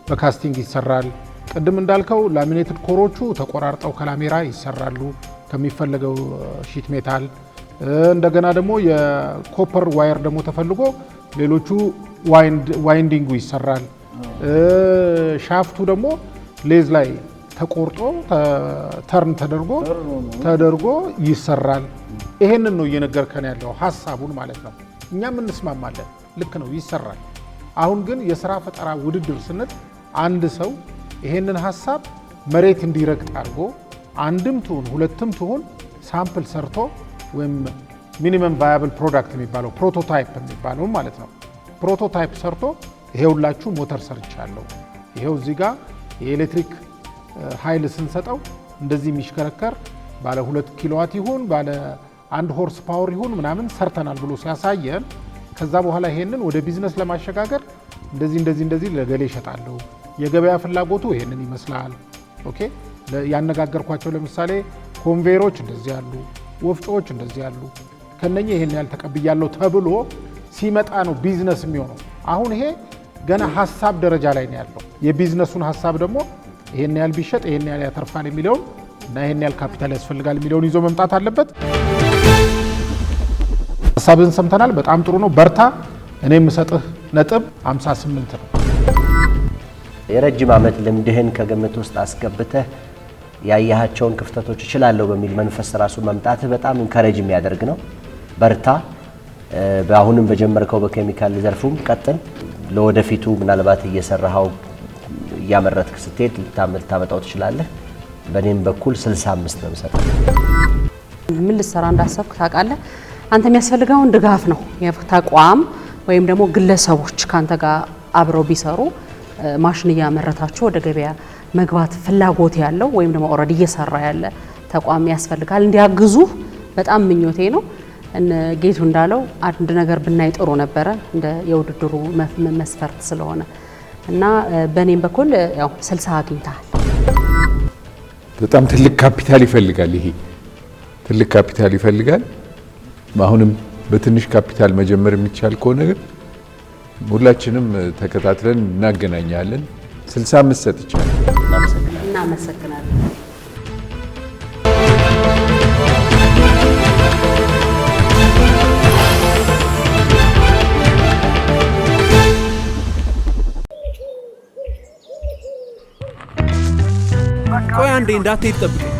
በካስቲንግ ይሰራል። ቅድም እንዳልከው ላሚኔትድ ኮሮቹ ተቆራርጠው ከላሜራ ይሰራሉ ከሚፈለገው ሺት ሜታል። እንደገና ደግሞ የኮፐር ዋየር ደግሞ ተፈልጎ ሌሎቹ ዋይንዲንጉ ይሰራል። ሻፍቱ ደግሞ ሌዝ ላይ ተቆርጦ ተርን ተደርጎ ይሰራል። ይሄንን ነው እየነገርከን ያለው ሐሳቡን ማለት ነው። እኛም እንስማማለን፣ ልክ ነው፣ ይሰራል። አሁን ግን የሥራ ፈጠራ ውድድር ስንል አንድ ሰው ይሄንን ሐሳብ መሬት እንዲረግጥ አድርጎ አንድም ትሁን ሁለትም ትሁን ሳምፕል ሰርቶ ወይም ሚኒመም ቫያብል ፕሮዳክት የሚባለው ፕሮቶታይፕ የሚባለው ማለት ነው። ፕሮቶታይፕ ሰርቶ ይሄውላችሁ ሞተር ሰርቻለሁ፣ ይሄው እዚህ ጋር የኤሌክትሪክ ኃይል ስንሰጠው እንደዚህ የሚሽከረከር ባለ 2 ኪሎዋት ይሁን ባለ 1 ሆርስ ፓወር ይሁን ምናምን ሰርተናል ብሎ ሲያሳየን ከዛ በኋላ ይሄንን ወደ ቢዝነስ ለማሸጋገር እንደዚህ ለገሌ ይሸጣለሁ፣ የገበያ ፍላጎቱ ይሄንን ይመስላል። ኦኬ ያነጋገርኳቸው ለምሳሌ ኮንቬየሮች እንደዚህ ያሉ፣ ወፍጮዎች እንደዚህ ያሉ፣ ከነኛ ይሄን ያህል ተቀብያለሁ ተብሎ ሲመጣ ነው ቢዝነስ የሚሆነው። አሁን ይሄ ገና ሐሳብ ደረጃ ላይ ነው ያለው። የቢዝነሱን ሐሳብ ደግሞ ይሄን ያህል ቢሸጥ ይሄን ያህል ያተርፋል የሚለውን እና ይሄን ያህል ካፒታል ያስፈልጋል የሚለውን ይዞ መምጣት አለበት። ሐሳብን ሰምተናል፣ በጣም ጥሩ ነው፣ በርታ። እኔ የምሰጥህ ነጥብ 58 ነው። የረጅም ዓመት ልምድህን ከግምት ውስጥ አስገብተህ ያያቸውን ክፍተቶች እችላለሁ በሚል መንፈስ ራሱ መምጣትህ በጣም ኢንካሬጅ የሚያደርግ ነው። በርታ። በአሁንም በጀመርከው በኬሚካል ዘርፉም ቀጥል። ለወደፊቱ ምናልባት እየሰራኸው እያመረትክ ስትሄድ ልታመጣው ትችላለህ። በእኔም በኩል 65 ነው የምሰጠው። ምን ልሰራ እንዳሰብክ ታውቃለህ? አንተ የሚያስፈልገውን ድጋፍ ነው። የተቋም ወይም ደግሞ ግለሰቦች ካንተ ጋር አብረው ቢሰሩ ማሽን እያመረታችሁ ወደ ገበያ መግባት ፍላጎት ያለው ወይም ደግሞ ኦልሬዲ እየሰራ ያለ ተቋም ያስፈልጋል። እንዲያግዙ በጣም ምኞቴ ነው። ጌቱ እንዳለው አንድ ነገር ብናይ ጥሩ ነበረ እንደ የውድድሩ መስፈርት ስለሆነ እና በእኔም በኩል ያው 60 አግኝተሃል። በጣም ትልቅ ካፒታል ይፈልጋል። ይሄ ትልቅ ካፒታል ይፈልጋል። አሁንም በትንሽ ካፒታል መጀመር የሚቻል ከሆነ ግን ሁላችንም ተከታትለን እናገናኛለን። 65 ሰጥቻለሁ። እናመሰግናለን። ቆይ አንዴ እንዳትሄድ ጠብቀኝ።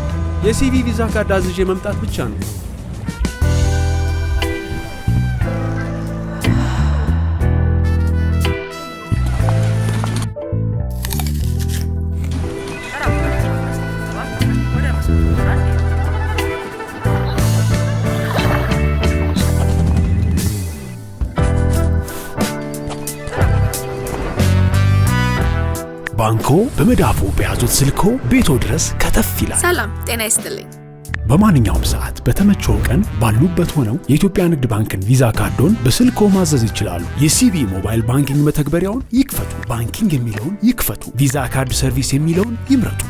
የሲቪ ቪዛ ካርድ አዝዤ መምጣት ብቻ ነው። ባንኮ በመዳፉ በያዙት ስልኮ ቤቶ ድረስ ከተፍ ይላል። ሰላም ጤና ይስጥልኝ። በማንኛውም ሰዓት በተመቸው ቀን ባሉበት ሆነው የኢትዮጵያ ንግድ ባንክን ቪዛ ካርዶን በስልኮ ማዘዝ ይችላሉ። የሲቢ ሞባይል ባንኪንግ መተግበሪያውን ይክፈቱ። ባንኪንግ የሚለውን ይክፈቱ። ቪዛ ካርድ ሰርቪስ የሚለውን ይምረጡ።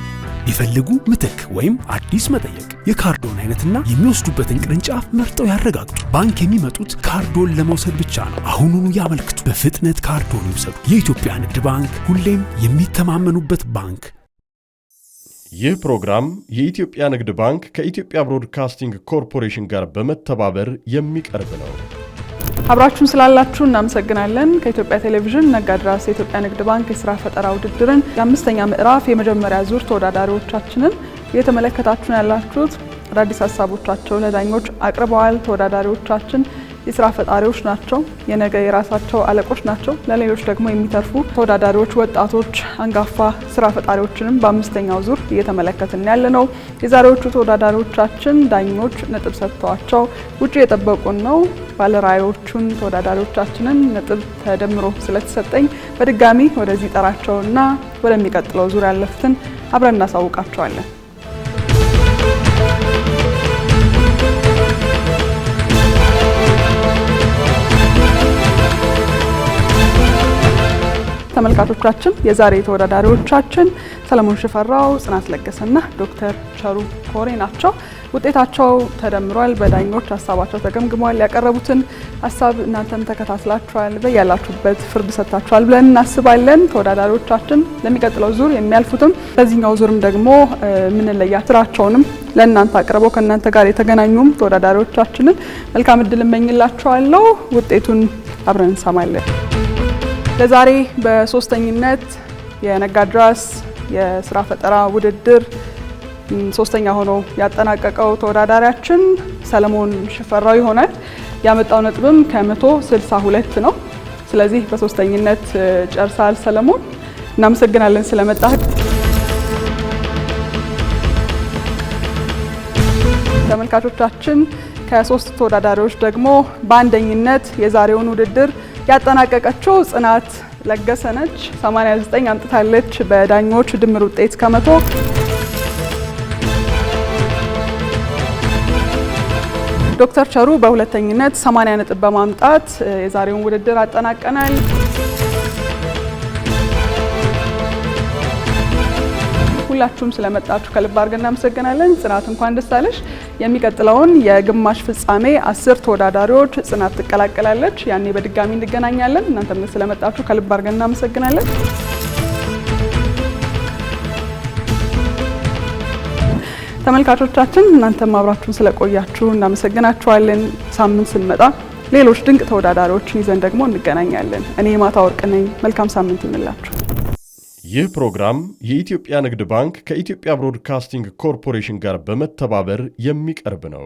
ይፈልጉ ምትክ ወይም አዲስ መጠየቅ፣ የካርዶን አይነትና የሚወስዱበትን ቅርንጫፍ መርጠው ያረጋግጡ። ባንክ የሚመጡት ካርዶን ለመውሰድ ብቻ ነው። አሁኑኑ ያመልክቱ። በፍጥነት ካርዶን ይውሰዱ። የኢትዮጵያ ንግድ ባንክ፣ ሁሌም የሚተማመኑበት ባንክ። ይህ ፕሮግራም የኢትዮጵያ ንግድ ባንክ ከኢትዮጵያ ብሮድካስቲንግ ኮርፖሬሽን ጋር በመተባበር የሚቀርብ ነው። አብራችሁን ስላላችሁ እናመሰግናለን። ከኢትዮጵያ ቴሌቪዥን ነጋድራስ የኢትዮጵያ ንግድ ባንክ የስራ ፈጠራ ውድድርን የአምስተኛ ምዕራፍ የመጀመሪያ ዙር ተወዳዳሪዎቻችንን እየተመለከታችሁ ያላችሁት አዳዲስ ሀሳቦቻቸው ለዳኞች አቅርበዋል። ተወዳዳሪዎቻችን የስራ ፈጣሪዎች ናቸው። የነገ የራሳቸው አለቆች ናቸው። ለሌሎች ደግሞ የሚተርፉ ተወዳዳሪዎች፣ ወጣቶች፣ አንጋፋ ስራ ፈጣሪዎችንም በአምስተኛው ዙር እየተመለከትን ያለ ነው። የዛሬዎቹ ተወዳዳሪዎቻችን ዳኞች ነጥብ ሰጥተዋቸው ውጪ የጠበቁን ነው። ባለራዕዮቹን ተወዳዳሪዎቻችንን ነጥብ ተደምሮ ስለተሰጠኝ በድጋሚ ወደዚህ ጠራቸውና ወደሚቀጥለው ዙር ያለፉትን አብረን እናሳውቃቸዋለን። ተመልካቾቻችን የዛሬ ተወዳዳሪዎቻችን ሰለሞን ሽፈራው፣ ጽናት ለገሰና ዶክተር ቸሩ ኮሬ ናቸው። ውጤታቸው ተደምሯል። በዳኞች ሀሳባቸው ተገምግሟል። ያቀረቡትን ሀሳብ እናንተም ተከታትላችኋል። በያላችሁበት ፍርድ ሰጥታችኋል ብለን እናስባለን። ተወዳዳሪዎቻችን ለሚቀጥለው ዙር የሚያልፉትም በዚህኛው ዙርም ደግሞ የምንለያ ስራቸውንም ለእናንተ አቅርበው ከእናንተ ጋር የተገናኙም ተወዳዳሪዎቻችንን መልካም እድል እመኝላችኋለሁ። ውጤቱን አብረን እንሰማለን። ለዛሬ በሶስተኝነት የነጋድራስ የስራ ፈጠራ ውድድር ሶስተኛ ሆኖ ያጠናቀቀው ተወዳዳሪያችን ሰለሞን ሽፈራው ይሆናል። ያመጣው ነጥብም ከ162 ነው። ስለዚህ በሶስተኝነት ጨርሳል። ሰለሞን እናመሰግናለን ስለመጣህ። ተመልካቾቻችን ከሶስት ተወዳዳሪዎች ደግሞ በአንደኝነት የዛሬውን ውድድር ያጠናቀቀችው ጽናት ለገሰ ነች። 89 አምጥታለች በዳኞች ድምር ውጤት ከ100። ዶክተር ቸሩ በሁለተኝነት 80 ነጥብ በማምጣት የዛሬውን ውድድር አጠናቀናል። ሁላችሁም ስለመጣችሁ ከልብ አድርገን እናመሰግናለን። ጽናት እንኳን ደስ አለሽ። የሚቀጥለውን የግማሽ ፍጻሜ 10 ተወዳዳሪዎች ጽናት ትቀላቀላለች። ያኔ በድጋሚ እንገናኛለን። እናንተም ስለመጣችሁ ከልብ አድርገን እናመሰግናለን። ተመልካቾቻችን እናንተም አብራችሁን ስለቆያችሁ እናመሰግናችኋለን። ሳምንት ስንመጣ ሌሎች ድንቅ ተወዳዳሪዎችን ይዘን ደግሞ እንገናኛለን። እኔ ማታ ወርቅ ነኝ። መልካም ሳምንት ይሁንላችሁ። ይህ ፕሮግራም የኢትዮጵያ ንግድ ባንክ ከኢትዮጵያ ብሮድካስቲንግ ኮርፖሬሽን ጋር በመተባበር የሚቀርብ ነው።